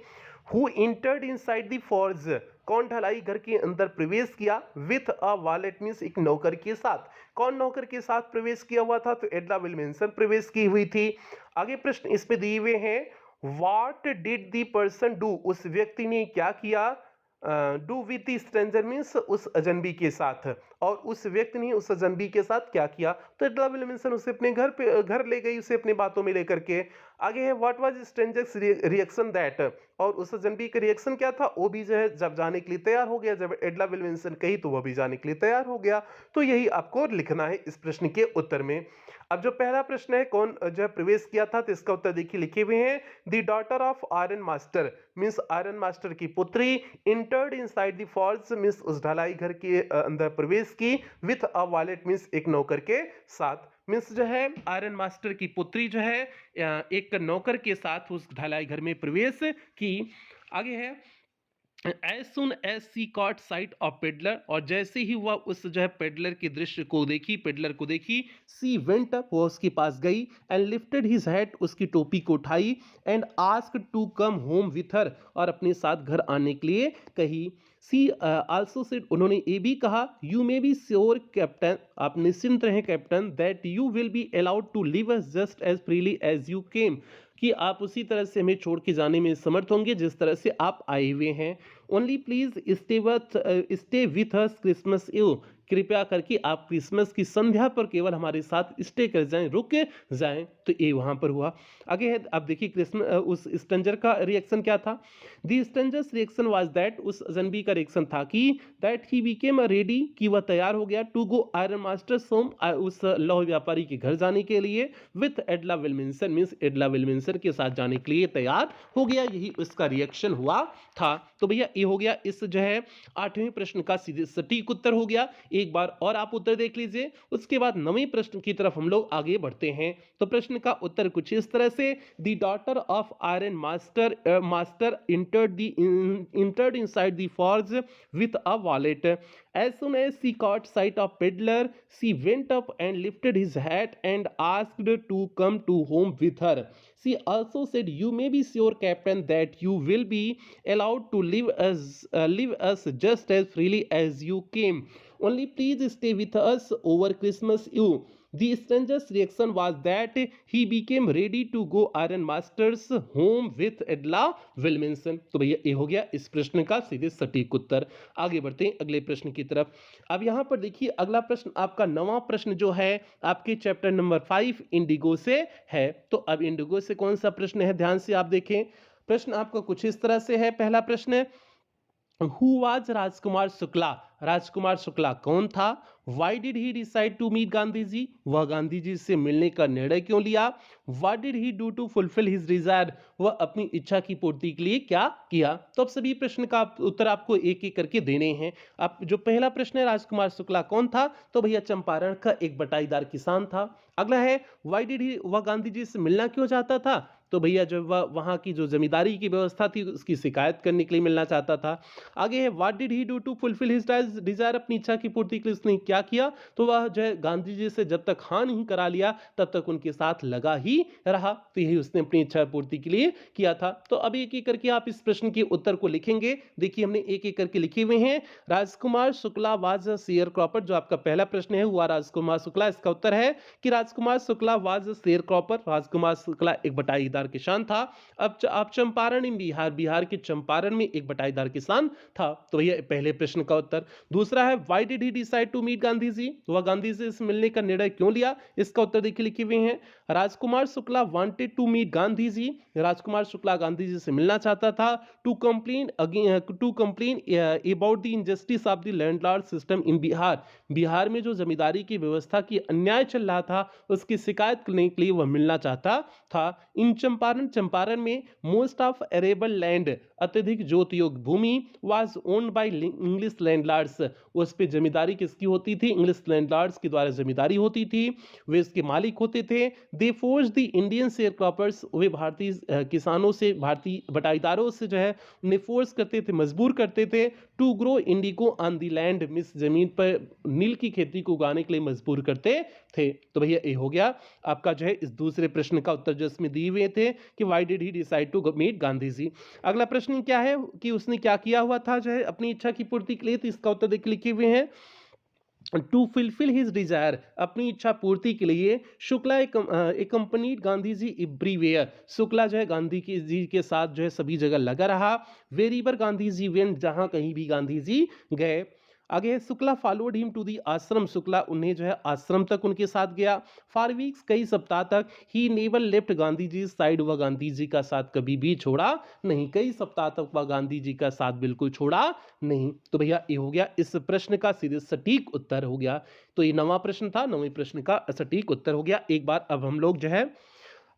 Who entered inside the forge, कौन ढलाई घर के अंदर प्रवेश किया? विथ अ वॉलेट मीन्स एक नौकर के साथ। कौन नौकर के साथ प्रवेश किया हुआ था? तो एडला विल्मनसन प्रवेश की हुई थी। आगे प्रश्न इसमें दिए हुए हैं, what did the person do, उस व्यक्ति ने क्या किया? Do with the stranger means उस अजनबी के साथ, और उस व्यक्ति ने उस अजनबी के साथ क्या किया? तो एडला विल्मनसन उसे अपने घर ले गई, उसे अपने बातों में लेकर के। आगे है, what was strangers reaction that, और उस अजनबी का रिएक्शन क्या था? वो भी जो है जब जाने के लिए तैयार हो गया, जब एडला विल्मनसन कही तो वह भी जाने के लिए तैयार हो गया। तो यही आपको लिखना है इस प्रश्न के उत्तर में। अब जो पहला प्रश्न है, कौन जो है प्रवेश किया था, तो इसका उत्तर देखिए लिखे हुए हैं, the daughter of iron master means iron master की पुत्री, entered inside the falls means उस ढलाई घर के अंदर प्रवेश की, विथ अ वॉलेट मीन्स एक नौकर के साथ। मीन्स जो है आयरन मास्टर की पुत्री जो है एक नौकर के साथ उस ढलाई घर में प्रवेश की। आगे है, as soon as she caught sight of peddler, और जैसे ही वह उस जो है पेडलर के दृश्य को देखी, पेडलर को देखी, she went up, वो उसके पास गई, and lifted his hat, उसकी टोपी को उठाई, and asked to come home with her, और अपने साथ घर आने के लिए कही। सी आल्सो सेड, उन्होंने ये भी कहा, you may be sure captain, आप निश्चिंत रहें captain, that you will be allowed to leave us just as freely as you came, कि आप उसी तरह से हमें छोड़ के जाने में समर्थ होंगे जिस तरह से आप आए हुए हैं। Only please stay with us Christmas eve, कृपया करके आप क्रिसमस की संध्या पर केवल हमारे साथ स्टे कर जाएं, रुक जाएं। तो ये वहां पर हुआ। आगे है, अब देखिए क्रिसमस उस स्ट्रेंजर का रिएक्शन क्या था? The strangers reaction was that, उस अजनबी का रिएक्शन था कि दैट ही बिकेम रेडी, कि वह तैयार हो गया, to go iron master home, उस लौह व्यापारी के घर जाने के लिए, विथ एडला विल्मनसन मीन्स एडला विल्मनसन के साथ जाने के लिए तैयार हो गया। यही उसका रिएक्शन हुआ था। तो भैया ये हो गया इस जो है 8वें प्रश्न का सीधे सटीक उत्तर हो गया। एक बार और आप उत्तर देख लीजिए, उसके बाद 9वें प्रश्न की तरफ हम लोग आगे बढ़ते हैं। तो प्रश्न का उत्तर कुछ इस तरह से, the daughter of iron master entered inside the forge with a wallet. As soon as she caught sight of peddler, she went up and lifted his hat and asked to come to home with her. She also said, you may be sure captain that you will be allowed to live us just as freely as you came. Only please stay with us over Christmas Eve. The stranger's reaction was that he became ready to go iron master's home with Edla Wilmington. तो भैया ये हो गया इस प्रश्न का सीधे सटीक उत्तर। आगे बढ़ते हैं अगले प्रश्न की तरफ। अब यहाँ पर देखिए अगला प्रश्न आपका 9वां प्रश्न जो है आपके चैप्टर नंबर 5 इंडिगो से है। तो अब इंडिगो से कौन सा प्रश्न है, ध्यान से आप देखें। प्रश्न आपका कुछ इस तरह से है। पहला प्रश्न, हु वाज राजकुमार शुक्ला? राजकुमार शुक्ला कौन था? Why did he decide to meet Gandhi ji? वह गांधी जी से मिलने का निर्णय क्यों लिया? What did he do to fulfil his desire? वह अपनी इच्छा की पूर्ति के लिए क्या किया? तो अब सभी प्रश्न का उत्तर आपको एक एक करके देने हैं। अब जो पहला प्रश्न है, राजकुमार शुक्ला कौन था? तो भैया चंपारण का एक बटाईदार किसान था। अगला है, व्हाई डिड ही, वह गांधी जी से मिलना क्यों चाहता था? तो भैया जब वह वहाँ की जो जमींदारी की व्यवस्था थी उसकी शिकायत करने के लिए मिलना चाहता था। आगे है, what did he do to fulfil his desire? अपनी इच्छा की पूर्ति के लिए उसने क्या किया? तो वह जो है गांधी जी से जब तक हाँ नहीं करा लिया तब तक उनके साथ लगा ही रहा। तो यही उसने अपनी इच्छा पूर्ति के लिए किया था। तो अब एक एक करके आप इस प्रश्न के उत्तर को लिखेंगे। देखिए हमने एक एक करके लिखे हुए हैं। Rajkumar Shukla was a sharecropper, जो आपका पहला प्रश्न है हुआ राजकुमार शुक्ला। इसका उत्तर है कि Rajkumar Shukla was a sharecropper. Rajkumar Shukla एक बटाईदार किसान था। अब आप चंपारण इन बिहार, बिहार के चंपारण में एक बटाईदार किसान था। तो भैया पहले प्रश्न का उत्तर। दूसरा है, why did he decide to meet Gandhi ji? वह गांधी जी से मिलने का निर्णय क्यों लिया? इसका उत्तर देखिए लिखे हुए हैं। Rajkumar Shukla wanted to meet Gandhi ji. Rajkumar Shukla Gandhi ji से मिलना चाहता था। To complain about the injustice of the landlord system in Bihar. Bihar में जो जमींदारी की व्यवस्था की अन्याय चल रहा था उसकी शिकायत करने के लिए वह मिलना चाहता था। इन चंपारण, चंपारण में मोस्ट ऑफ अरेबल लैंड, अत्यधिक जोत योग भूमि, was owned by English landlords. उस पे जमींदारी किसकी होती थी? इंग्लिश लैंडलॉर्ड्स के द्वारा जमींदारी होती थी, वे इसके मालिक होते थे। They force the Indian sharecroppers, वे भारतीय किसानों से, भारतीय बटाईदारों से जो है उन्हें फोर्स करते थे, मजबूर करते थे। To grow indigo on the land, मिस जमीन पर नील की खेती को उगाने के लिए मजबूर करते थे। तो भैया ये हो गया आपका जो है इस दूसरे प्रश्न का उत्तर, जो इसमें दिए हुए थे कि why did he decide to meet Gandhi ji. अगला प्रश्न क्या है कि उसने क्या किया हुआ था जो है अपनी इच्छा की पूर्ति के लिए? तो इसका उत्तर देखिए लिखे हुए हैं। टू फुलफिल हिज डिजायर, अपनी इच्छा पूर्ति के लिए शुक्ला एकम्पनीड गांधी जी एवरीवेयर। शुक्ला जो है गांधी जी के साथ जो है सभी जगह लगा रहा। वेरीवर गांधी जी वेंट, जहां कहीं भी गांधी जी गए। आगे है, Shukla followed him to the ashram. Shukla उन्हें जो है आश्रम तक उनके साथ गया। फॉर वीक्स, कई सप्ताह तक। He never left Gandhi ji side, वह गांधी जी का साथ कभी भी छोड़ा नहीं। कई सप्ताह तक वह गांधी जी का साथ बिल्कुल छोड़ा नहीं। तो भैया ये हो गया इस प्रश्न का सीधे सटीक उत्तर हो गया। तो ये नवा प्रश्न था, नवे प्रश्न का सटीक उत्तर हो गया। एक बार अब हम लोग जो है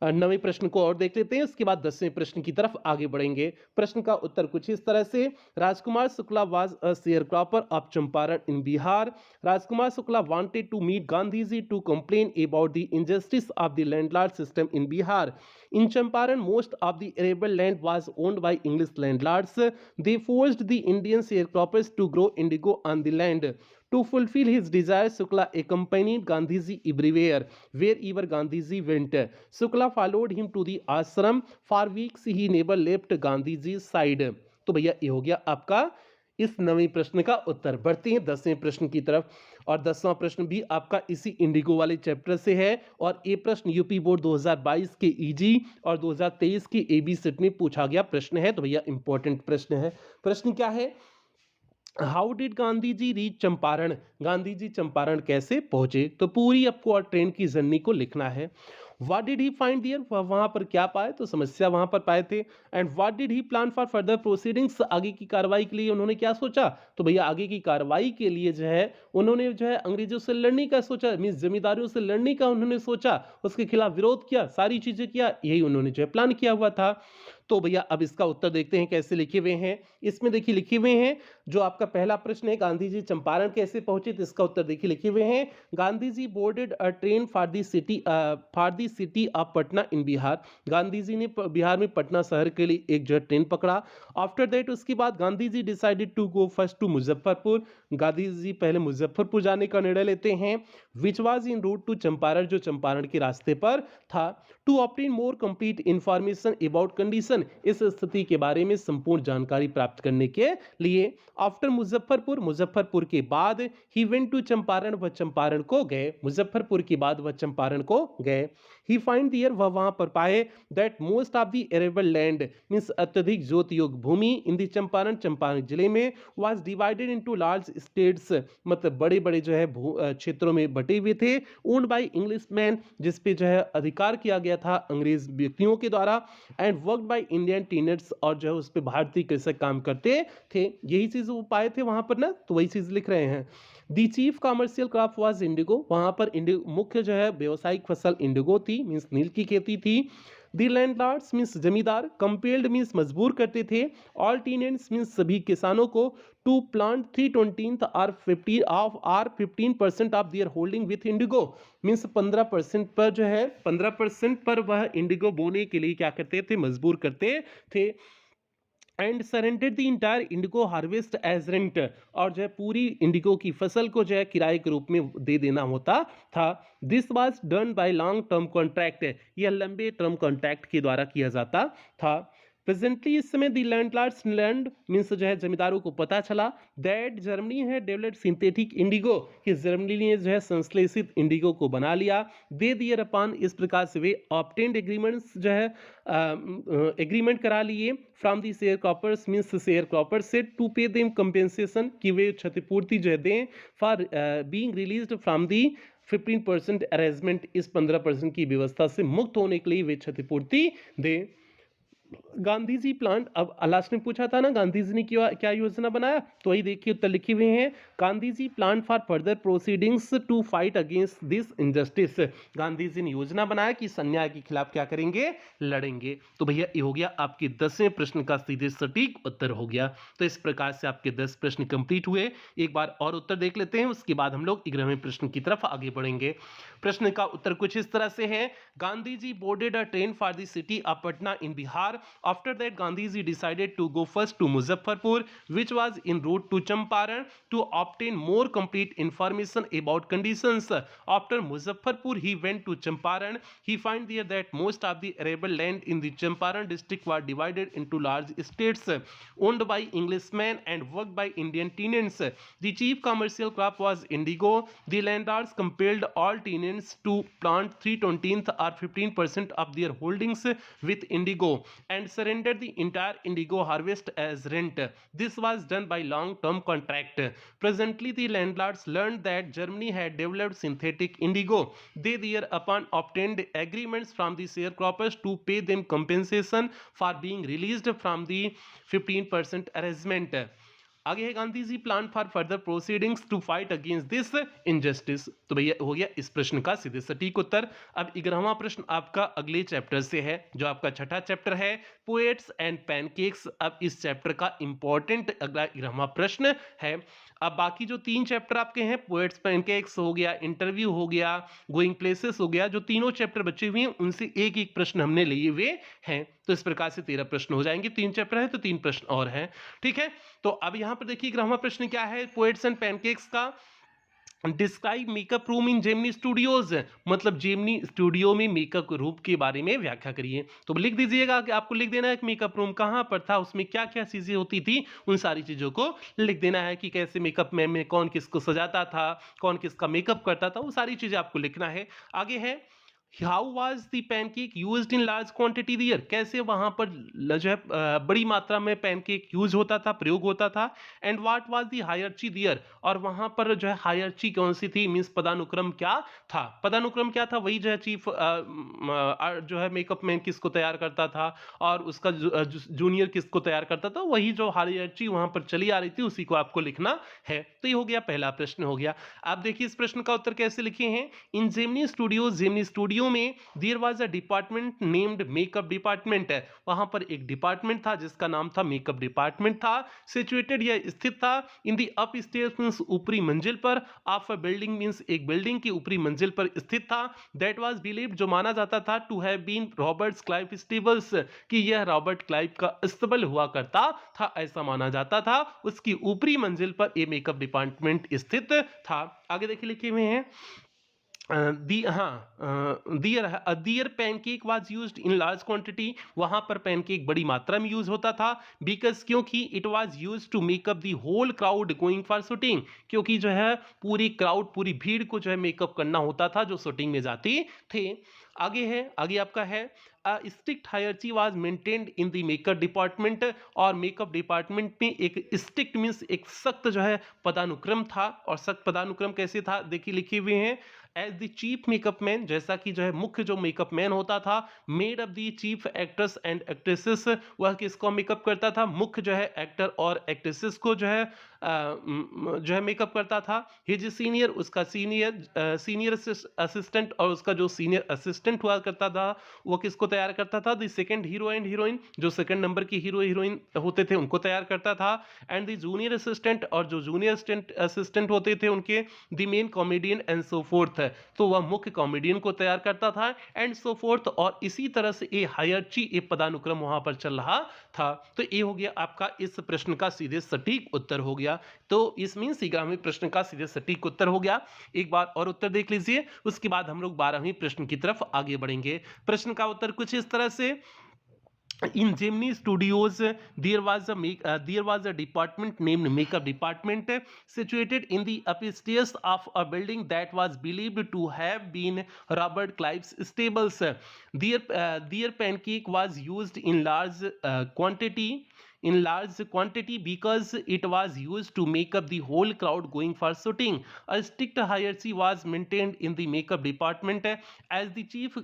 नवें प्रश्न को और देख लेते हैं, उसके बाद 10वें प्रश्न की तरफ आगे बढ़ेंगे। प्रश्न का उत्तर कुछ इस तरह से, Rajkumar Shukla was a sharecropper of Champaran in Bihar. Rajkumar Shukla wanted to meet Gandhi ji to complain about the injustice of the landlord system in Bihar. In Champaran most of the arable land was owned by English landlords. They forced the Indian sharecroppers to grow indigo on the land. To fulfill his desire, Shukla accompanied Gandhiji everywhere, wherever Gandhiji went. Shukla followed him to the ashram. For weeks he never left Gandhiji's side. तो भैया ये हो गया आपका इस नवें प्रश्न का उत्तर। बढ़ते हैं 10वें प्रश्न की तरफ, और 10वां प्रश्न भी आपका इसी इंडिगो वाले चैप्टर से है। और ये प्रश्न यूपी बोर्ड 2022 के ईजी और 2023 की एबी सेट में पूछा गया प्रश्न है। तो भैया इंपॉर्टेंट प्रश्न है। प्रश्न क्या है? How did Gandhi ji reach Champaran? Gandhi ji Champaran कैसे पहुंचे? तो पूरी आपको ट्रेन की जर्नी को लिखना है। What did he find there? वहां पर क्या पाए? तो समस्या वहां पर पाए थे। And what did he plan for further proceedings? आगे की कार्रवाई के लिए उन्होंने क्या सोचा? तो भैया आगे की कार्रवाई के लिए जो है उन्होंने जो है अंग्रेजों से लड़ने का सोचा, मीन जमींदारों से लड़ने का उन्होंने सोचा, उसके खिलाफ विरोध किया, सारी चीजें किया, यही उन्होंने जो है प्लान किया हुआ था। तो भैया अब इसका उत्तर देखते हैं कैसे लिखे हुए हैं। इसमें देखिए लिखे हुए हैं, जो आपका पहला प्रश्न है गांधी जी चंपारण कैसे पहुंचे, तो इसका उत्तर देखिए लिखे हुए हैं। Gandhi ji boarded a train for the city of Patna in Bihar. Gandhi ji ने बिहार में पटना शहर के लिए एक जो है ट्रेन पकड़ा। आफ्टर दैट, उसके बाद Gandhi ji decided to go first to Muzaffarpur. Gandhi ji पहले मुजफ्फरपुर जाने का निर्णय लेते हैं। Which was en route to Champaran, जो चंपारण के रास्ते पर था। To obtain more complete information about condition, इस स्थिति के बारे में संपूर्ण जानकारी प्राप्त करने के लिए। आफ्टर मुजफ्फरपुर, मुजफ्फरपुर के बाद ही वेंट टू चंपारण, वह चंपारण को गए। मुजफ्फरपुर के बाद वह चंपारण को गए। ही फाइंड दियर वह वहां पर पाए that most of the arable land means अत्यधिक ज्योत योग भूमि इन द चंपारण चंपारण जिले में was divided into large states, मतलब बड़े बड़े जो है क्षेत्रों में बटे हुए थे, ओन्ड बाय इंग्लिशमैन जिस पे जो है अधिकार किया गया था अंग्रेज व्यक्तियों के द्वारा, एंड वर्कड बाय इंडियन टीनर्स और जो है उस पे भारतीय कृषक काम करते थे। यही चीज वो पाए थे वहां पर ना, तो वही चीज लिख रहे हैं। The chief commercial crop was indigo, वहां पर इंडिगो मुख्य जो है व्यावसायिक फसल इंडिगो थी, मीन्स नील की खेती थी। दी लैंडलॉर्ड्स मीन्स जमींदार, कंपेल्ड मीन्स मजबूर करते थे, ऑल टीनेंट्स मीन्स सभी किसानों को, to plant 3/20 or 15% of their holding with indigo, means 15% पर जो है 15% पर वह इंडिगो बोने के लिए क्या करते थे, मजबूर करते थे। And surrendered the entire indigo harvest as rent, और जो है पूरी इंडिगो की फसल को जो है किराए के रूप में दे देना होता था। This was done by long term contract, यह लंबे टर्म कॉन्ट्रैक्ट के द्वारा किया जाता था। प्रेजेंटली इस समय दी लैंडलॉर्ड्स लैंड मीन्स जो है जमींदारों को पता चला दैट जर्मनी है डेवलप्ड सिंथेटिक इंडिगो, कि जर्मनी ने जो है संश्लेषित इंडिगो को बना लिया। दे दियर अपान, इस प्रकार से वे ऑब्टेन्ड एग्रीमेंट्स जो है एग्रीमेंट करा लिए from the share croppers means share croppers से, टू पे देम कंपेंसेशन, कि वे क्षतिपूर्ति जो है दें, for being released from the 15% arrangement, इस 15% की व्यवस्था से मुक्त होने के लिए वे क्षतिपूर्ति दें। गांधी जी प्लांट, अब लास्ट में पूछा था ना गांधी जी ने क्या योजना बनाया, तो वही देखिए उत्तर लिखे हुए हैं। Gandhi ji plan for further proceedings to fight against this injustice, Gandhi ji ने योजना बनाया कि इस अन्याय के खिलाफ क्या करेंगे, लड़ेंगे। तो भैया ये हो गया आपके 10वें प्रश्न का सीधे सटीक उत्तर हो गया। तो इस प्रकार से आपके 10 प्रश्न कंप्लीट हुए। एक बार और उत्तर देख लेते हैं, उसके बाद हम लोग 11वें प्रश्न की तरफ आगे बढ़ेंगे। प्रश्न का उत्तर कुछ इस तरह से है, Gandhi ji boarded a train for the city of Patna in Bihar. After that, Gandhiji decided to go first to Muzaffarpur, which was en route to Champaran, to obtain more complete information about conditions. After Muzaffarpur, he went to Champaran. He found there that most of the arable land in the Champaran district were divided into large estates owned by Englishmen and worked by Indian tenants. The chief commercial crop was indigo. The landlords compelled all tenants to plant 3/20 or 15% of their holdings with indigo and surrendered the entire indigo harvest as rent. This was done by long-term contract. Presently, the landlords learned that Germany had developed synthetic indigo. They thereupon obtained agreements from the sharecroppers to pay them compensation for being released from the 15% arrangement. आगे है, Gandhi ji plan for further proceedings to fight against this injustice. तो भैया हो गया इस प्रश्न का सीधे सटीक उत्तर। अब 11वां प्रश्न आपका अगले चैप्टर से है, जो आपका छठा चैप्टर है, पोएट्स एंड पैनकेक्स। अब इस चैप्टर का इंपॉर्टेंट अगला 11वां प्रश्न है। अब बाकी जो 3 चैप्टर आपके हैं, पोएट्स पैनकेक्स हो गया, इंटरव्यू हो गया, गोइंग प्लेसेस हो गया, जो तीनों चैप्टर बचे हुए हैं उनसे एक एक प्रश्न हमने लिए हुए हैं। तो इस प्रकार से 13 प्रश्न हो जाएंगे। 3 चैप्टर है तो 3 प्रश्न और हैं, ठीक है। तो अब यहां पर देखिए 11वां प्रश्न क्या है, पोएट्स एंड पैनकेक्स का। Describe makeup room in Gemini studios, मतलब जेमिनी स्टूडियो में मेकअप रूम के बारे में व्याख्या करिए। तो लिख दीजिएगा कि आपको लिख देना है कि मेकअप रूम कहाँ पर था, उसमें क्या क्या चीजें होती थी, उन सारी चीजों को लिख देना है कि कैसे मेकअप में कौन किसको सजाता था, कौन किसका मेकअप करता था, वो सारी चीजें आपको लिखना है। आगे है, how was the pancake used in large quantity there, कैसे वहां पर जो है बड़ी मात्रा में पैनकेक यूज होता था, प्रयोग होता था। एंड व्हाट वाज द हायरची दियर, और वहां पर जो है हायरची कौन सी थी, मींस पदानुक्रम क्या था। पदानुक्रम क्या था, वही जो है चीफ जो है मेकअप मैन किसको तैयार करता था और उसका जूनियर किसको तैयार करता था, वही जो हायरची वहां पर चली आ रही थी उसी को आपको लिखना है। तो ये हो गया पहला प्रश्न हो गया। आप देखिए इस प्रश्न का उत्तर कैसे लिखे हैं, in Gemini studio, Gemini studio में there was a department named makeup department, वहां पर एक डिपार्टमेंट था जिसका नाम था मेकअप डिपार्टमेंट था। सिचुएटेड, यह स्थित था इन दी अप स्टेयर्स मींस ऊपरी मंजिल पर, ऑफ अ बिल्डिंग मींस एक बिल्डिंग की ऊपरी मंजिल पर स्थित था। दैट वाज बिलीव्ड, जो माना जाता था, to have been Robert Clive stables, कि यह रॉबर्ट क्लाइव का अस्तबल हुआ करता था, ऐसा माना जाता था। उसकी ऊपरी मंजिल पर यह मेकअप डिपार्टमेंट स्थित था। आगे देखिए लिखे हुए हैं, there pancake was used in large quantity, वहां पर पैनकेक बड़ी मात्रा में यूज होता था। बिकॉज क्योंकि it was used to make up the whole crowd going for shooting, क्योंकि जो है पूरी क्राउड पूरी भीड़ को जो है मेकअप करना होता था जो शूटिंग में जाती थे। आगे आपका है strict hierarchy was maintained in the makeup department, और मेकअप डिपार्टमेंट में एक स्ट्रिक्ट मीन्स एक सख्त जो है पदानुक्रम था। और सख्त पदानुक्रम कैसे था देखिए लिखे हुए हैं, as the chief makeup man, जैसा कि जो है मुख्य जो मेकअप मैन होता था, made of the chief actors and actresses, वह किसको मेकअप करता था, मुख्य जो है एक्टर और एक्ट्रेसेस को जो है जो है मेकअप करता था। हिज सीनियर, उसका सीनियर असिस्टेंट, और उसका जो सीनियर असिस्टेंट हुआ करता था वो किसको तैयार करता था, the second hero and heroine, जो सेकंड नंबर की हीरो हीरोइन होते थे उनको तैयार करता था। एंड द जूनियर असिस्टेंट, और जो जूनियर असिस्टेंट होते थे उनके the main comedian and so fourth, तो वह मुख्य कॉमेडियन को तैयार करता था एंड सो फोर्थ। और इसी तरह से ये हायरची ये पदानुक्रम वहां पर चल रहा था। तो ये हो गया आपका इस प्रश्न का सीधे सटीक उत्तर हो गया। तो इस मीन्स 11वें प्रश्न का सीधे सटीक उत्तर हो गया। एक बार और उत्तर देख लीजिए, उसके बाद हम लोग 12वें प्रश्न की तरफ आगे बढ़ेंगे। प्रश्न का उत्तर कुछ इस तरह से, in Gemini Studios there was a department named makeup department situated in the upstairs of a building that was believed to have been Robert Clive's stables. Their pancake was used in large quantity because it was used to make up the whole crowd going for shooting. A strict hierarchy was maintained in the makeup department, as the chief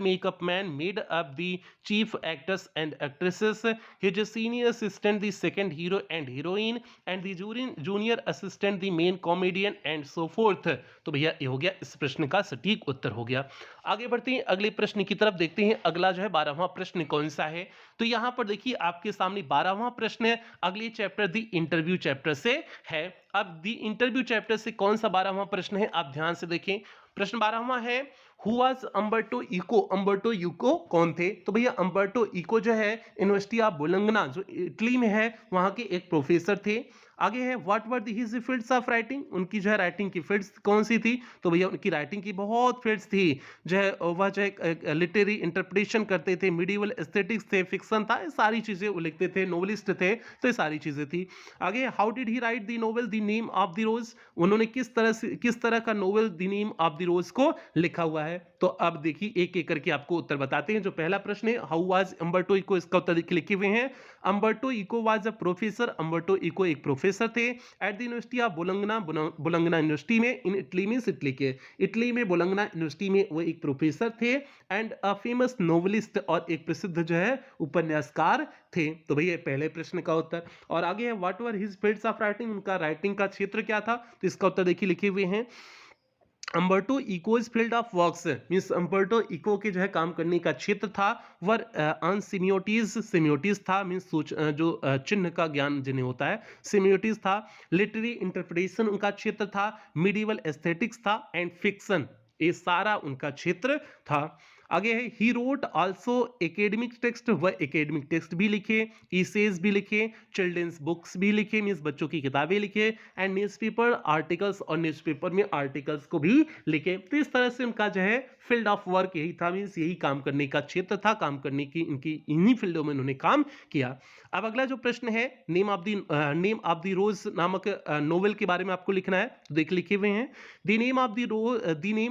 makeup man made up the chief actors and actresses, his senior assistant the second hero and heroine, and the junior assistant the main comedian and so forth. तो भैया ये हो गया इस प्रश्न का सटीक उत्तर हो गया। आगे बढ़ते हैं अगले प्रश्न की तरफ, देखते हैं अगला जो है 12वां प्रश्न कौन सा है। तो यहां पर देखिए आपके सामने 12वां प्रश्न है, अगले चैप्टर दी इंटरव्यू चैप्टर से है। अब दी इंटरव्यू चैप्टर से कौन सा 12वां प्रश्न है आप ध्यान से देखें। प्रश्न 12वां है, who was Umberto Eco, Umberto Eco कौन थे। तो भैया अम्बर्टो इको जो है यूनिवर्सिटी ऑफ बोलोंगना जो इटली में है वहां के एक प्रोफेसर थे। आगे है, what were his fields of writing, उनकी जो है राइटिंग की फील्ड्स कौन सी थी। तो भैया उनकी राइटिंग की बहुत फील्ड्स थी, जो है वह जो है लिटरेरी इंटरप्रिटेशन करते थे, मिडिवल एस्थेटिक्स थे, फिक्शन था, ये सारी चीजें वो लिखते थे, नोवेलिस्ट थे, तो ये सारी चीजें थी। आगे, how did he write the novel The name of the Rose, उन्होंने किस तरह का novel The name of the Rose को लिखा हुआ है। तो अब देखिए एक एक करके आपको उत्तर बताते हैं। जो पहला प्रश्न है, हाउ वाज अम्बर्टो इको, इसका उत्तर लिखे हुए हैं, Umberto Eco was a professor, Umberto Eco एक प्रोफेसर थे at the University of Bologna, Bologna university में, इन इटली में, इटली में बोलोंगना यूनिवर्सिटी में वो एक प्रोफेसर थे, एंड अ फेमस नोवेलिस्ट, और एक प्रसिद्ध जो है उपन्यासकार थे। तो भैया पहले प्रश्न का उत्तर। और आगे है, what were his fields of writing, उनका राइटिंग का क्षेत्र क्या था। तो इसका उत्तर देखिए लिखे हुए हैं, Umberto Eco's field of works means Umberto Eco के जो है काम करने का क्षेत्र था वर ऑन सिमियोटीज था, मीन्स जो चिन्ह का ज्ञान जिन्हें होता है, सिमियोटीज था। लिटरेरी इंटरप्रिटेशन उनका क्षेत्र था, मिडिवल एस्थेटिक्स था, एंड फिक्शन, ये सारा उनका क्षेत्र था। आगे है, he wrote also academic text, वह एकेडमिक टेक्स्ट भी लिखे, ईसेज भी लिखे, चिल्ड्रंस बुक्स भी लिखे, मीन्स बच्चों की किताबें लिखे, एंड न्यूज़पेपर आर्टिकल्स, और न्यूज़पेपर में आर्टिकल्स को भी लिखे। तो इस तरह से उनका जो है फील्ड ऑफ वर्क यही था, मीन्स यही काम करने का क्षेत्र था, काम करने की इनकी इन्हीं फील्डों में उन्होंने काम किया। अब अगला जो प्रश्न है, नेम ऑफ द रोज नामक नोवेल के बारे में आपको लिखना है। तो देख लिखे हुए हैं, the name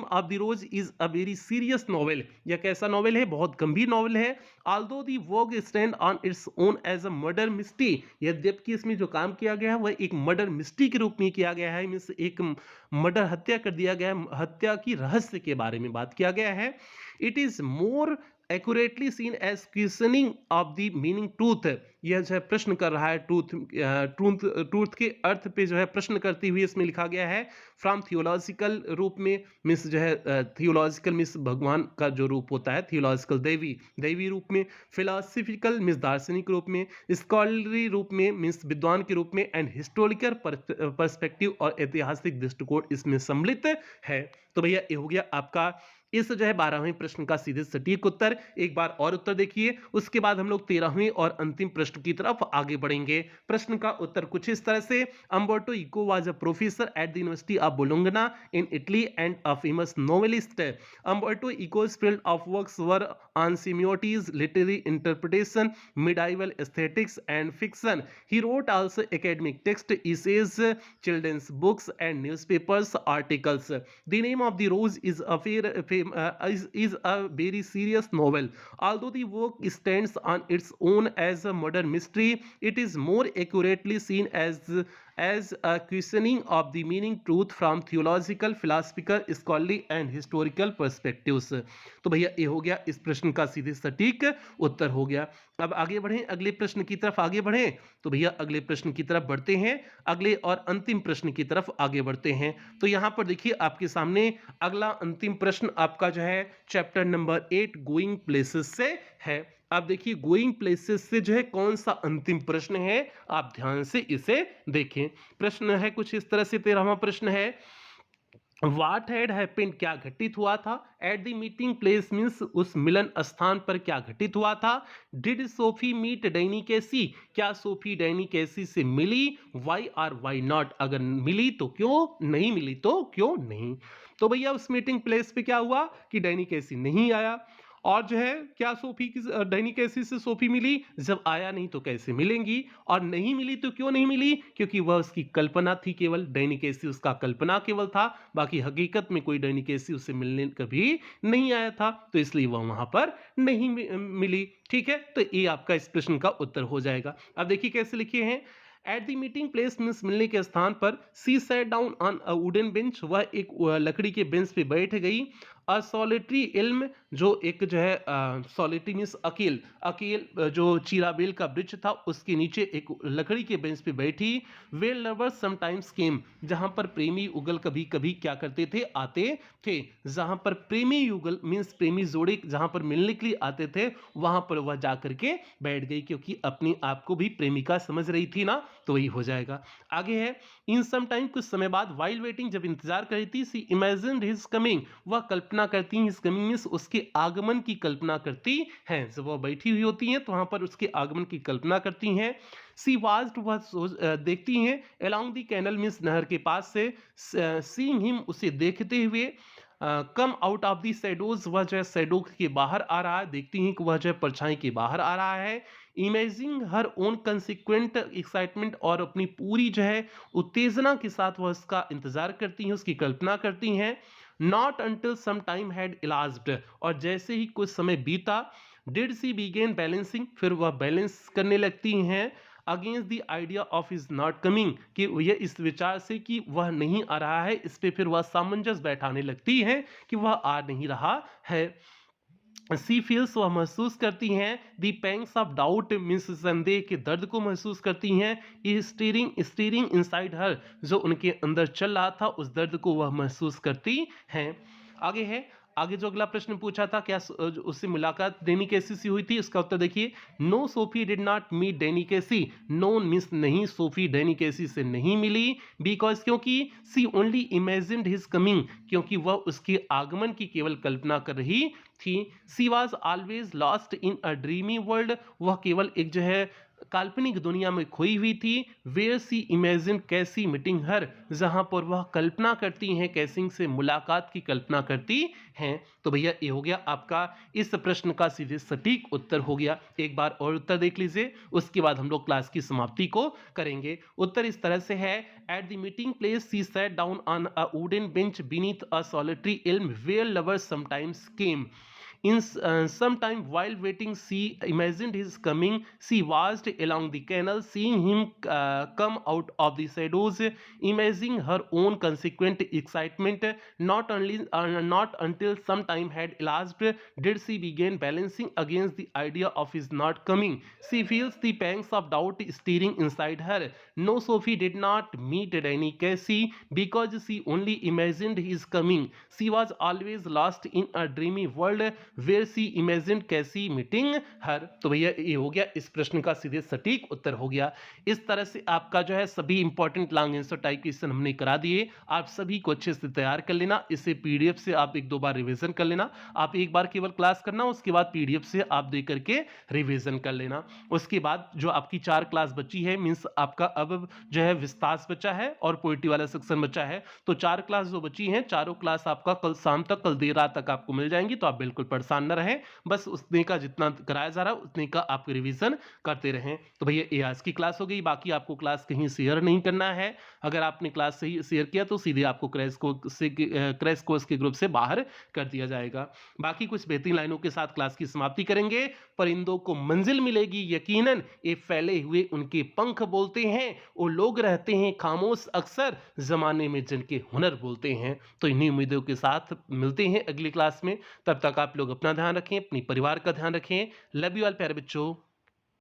of the rose is a very serious novel, यह कैसा नोवेल है, बहुत गंभीर नोवेल है। Although the work stand on its own as a murder mystery, यद्यपि इसमें जो काम किया गया है वह एक मर्डर मिस्ट्री के रूप में किया गया है, मीन्स एक मर्डर हत्या कर दिया गया है, हत्या की रहस्य के बारे में बात किया गया है। It is more accurately seen as questioning of the meaning truth, यह जो है प्रश्न कर रहा है ट्रूथ के अर्थ पे जो है प्रश्न करते हुए इसमें लिखा गया है। फ्रॉम थियोलॉजिकल रूप में, मीन्स जो है थियोलॉजिकल मीन्स भगवान का जो रूप होता है, थियोलॉजिकल दैवी रूप में, फिलोसफिकल मीन्स दार्शनिक रूप में, स्कॉलरी रूप में मीन्स विद्वान के रूप में, एंड हिस्टोरिकल पर्सपेक्टिव और ऐतिहासिक दृष्टिकोण इसमें सम्मिलित है। तो भैया ये हो गया आपका इस जो है 12वें प्रश्न का सीधे सटीक उत्तर। एक बार और उत्तर देखिए, उसके बाद हम लोग 13वें और अंतिम प्रश्न की तरफ आगे बढ़ेंगे। प्रश्न का उत्तर कुछ इस तरह से, Umberto Eco was a professor at the University of Bologna in Italy and a famous novelist. Umberto Eco's field of works were on semiotics, literary interpretation, medieval aesthetics, and fiction. He wrote also academic text, essays, children's books, and newspapers articles. The Name of the Rose is is a very serious novel. Although the work stands on its own as a murder mystery, it is more accurately seen as a questioning of the meaning truth from theological, philosophical, scholarly and historical perspectives. तो भैया ये हो गया इस प्रश्न का सीधे सटीक उत्तर हो गया। अब आगे बढ़ें, अगले प्रश्न की तरफ आगे बढ़ें। तो भैया अगले प्रश्न की तरफ बढ़ते हैं, अगले और अंतिम प्रश्न की तरफ आगे बढ़ते हैं। तो यहाँ पर देखिए आपके सामने अगला अंतिम प्रश्न आपका जो है चैप्टर नंबर 8 गोइंग प्लेसेस से है। आप देखिए गोइंग प्लेसेस से जो है कौन सा अंतिम प्रश्न है, आप ध्यान से इसे देखें। प्रश्न है कुछ इस तरह से, 13वां प्रश्न है, वाट हैड हैपेंड, क्या घटित हुआ था, eight the meeting place means उस मिलन स्थान पर क्या घटित हुआ था, डिड सोफी मीट डैनी कैसी, क्या सोफी डैनी कैसी से मिली, वाई आर वाई नॉट, अगर मिली तो क्यों, नहीं मिली तो क्यों नहीं। तो भैया उस मीटिंग प्लेस पे क्या हुआ कि डैनी कैसी नहीं आया, और जो है क्या सोफी की डैनी कैसी से सोफी मिली, जब आया नहीं तो कैसे मिलेंगी, और नहीं मिली तो क्यों नहीं मिली, क्योंकि वह उसकी कल्पना थी, केवल डैनी कैसी उसका कल्पना केवल था, बाकी हकीकत में कोई डैनी कैसी उससे मिलने कभी नहीं आया था, तो इसलिए वह वहां पर नहीं मिली। ठीक है, तो ये आपका इस प्रश्न का उत्तर हो जाएगा। अब देखिए कैसे लिखे हैं, at the meeting place means मिलने के स्थान पर, she sat down on a wooden bench, वह एक लकड़ी के बेंच पे बैठ गई, अ सॉलिटरी इल्म, जो एक जो है सॉलिटरी मीन्स अकेल, जो चीराबेल का वृक्ष था उसके नीचे एक लकड़ी के बेंच पे बैठी, वेल लवर्स समटाइम्स केम, जहां पर प्रेमी युगल कभी कभी क्या करते थे, आते थे, जहां पर प्रेमी युगल मीन्स प्रेमी जोड़े जहां पर मिलने के लिए आते थे वहां पर वह जाकर के बैठ गई, क्योंकि अपने आप को भी प्रेमिका समझ रही थी ना, तो वही हो जाएगा। आगे है, इन सम टाइम, कुछ समय बाद, वाइल वेटिंग, जब इंतजार कर रही थी, सी इमेजिन्ड हिज कमिंग, वह कल्पना करती हैं, हिज कमिंग मींस उसके आगमन की कल्पना करती हैं, जब वह बैठी हुई होती हैं तो वहां पर उसके आगमन की कल्पना करती हैं। सी वाज्ड, वह देखती हैं, अलोंग द कैनल मींस नहर के पास से, सीइंग हिम, उसे देखते हुए, come out of the shadows, वह जो है शेडो के बाहर आ रहा है, देखती हैं कि वह जो है परछाई के बाहर आ रहा है। Imaging her own consequent excitement, और अपनी पूरी जो है उत्तेजना के साथ वह उसका इंतजार करती हैं, उसकी कल्पना करती हैं। Not until some time had elapsed, और जैसे ही कुछ समय बीता, डिड सी बिगेन बैलेंसिंग, फिर वह बैलेंस करने लगती हैं, against the idea of is not coming, कि यह इस विचार से कि वह नहीं आ रहा है, इस पे फिर वह सामंजस्य बैठाने लगती हैं कि वह आ नहीं रहा है। सी फील्स, वह महसूस करती हैं, दी पैंग्स ऑफ डाउट मीन्स संदेह के दर्द को महसूस करती हैं, स्टीरिंग इनसाइड हर, जो उनके अंदर चल रहा था उस दर्द को वह महसूस करती हैं। आगे है, आगे जो अगला प्रश्न पूछा था, क्या उससे मुलाकात डैनी कैसी से हुई थी, इसका उत्तर देखिए, no Sophie did not meet Danny Casey, no means नहीं, सोफी डैनी कैसी से नहीं मिली, बिकॉज, क्योंकि, she only imagined his coming, क्योंकि वह उसके आगमन की केवल कल्पना कर रही थी। She was always lost in a dreamy world, वह केवल एक जो है काल्पनिक दुनिया में खोई हुई थी। Where she imagine Casey meeting हर, जहां पर वह कल्पना करती हैं, कैसिंग से मुलाकात की कल्पना करती हैं। तो भैया ये हो गया आपका इस प्रश्न का सीधे सटीक उत्तर हो गया। एक बार और उत्तर देख लीजिए, उसके बाद हम लोग क्लास की समाप्ति को करेंगे। उत्तर इस तरह से है, at the meeting place she sat down on a wooden bench beneath a solitary elm where lovers sometimes came. In some time while waiting, she imagined his coming. She watched along the canal, seeing him come out of the shadows, imagining her own consequent excitement. Not until some time had elapsed did she begin balancing against the idea of his not coming. She feels the pangs of doubt stirring inside her. No, Sophie did not meet Danny Casey because she only imagined his coming. She was always lost in a dreamy world where she imagine Casey meeting her. तो भैया ये हो गया इस प्रश्न का सीधे सटीक उत्तर हो गया। इस तरह से आपका जो है सभी important long answer type question हमने करा दिए। आप सभी को अच्छे से तैयार कर लेना। इसे पीडीएफ से आप एक दो बार रिवीजन कर लेना। आप एक बार केवल क्लास करना, उसके बाद पीडीएफ से आप दे करके रिवीजन कर लेना। उसके बाद जो आपकी 4 क्लास बची है, मीन्स आपका अब जो है विस्तार बचा है और पोइट्री वाला सेक्शन बचा है। तो 4 क्लास जो बची हैं, चारों क्लास आपका कल शाम तक, कल देर रात तक आपको मिल जाएंगी। तो आप बिल्कुल परेशान न रहें, बस उतने का जितना कराया जा रहा है उतने का आप रिवीजन करते रहें। तो भैया ये आज की क्लास हो गई। बाकी आपको क्लास कहीं शेयर नहीं करना है। अगर आपने क्लास सही शेयर किया तो सीधे आपको क्रैश कोर्स के ग्रुप से बाहर कर दिया जाएगा। बाकी कुछ बेहतरीन लाइनों के साथ क्लास की समाप्ति करेंगे। परिंदों को मंजिल मिलेगी यकीनन, ये फैले हुए उनके पंख बोलते हैं। वो लोग रहते हैं खामोश अक्सर, जमाने में जिनके हुनर बोलते हैं। तो इन्हीं उम्मीदों के साथ मिलते हैं अगली क्लास में। तब तक आप लोग अपना ध्यान रखें, अपनी परिवार का ध्यान रखें। लव यू ऑल प्यारे बच्चों।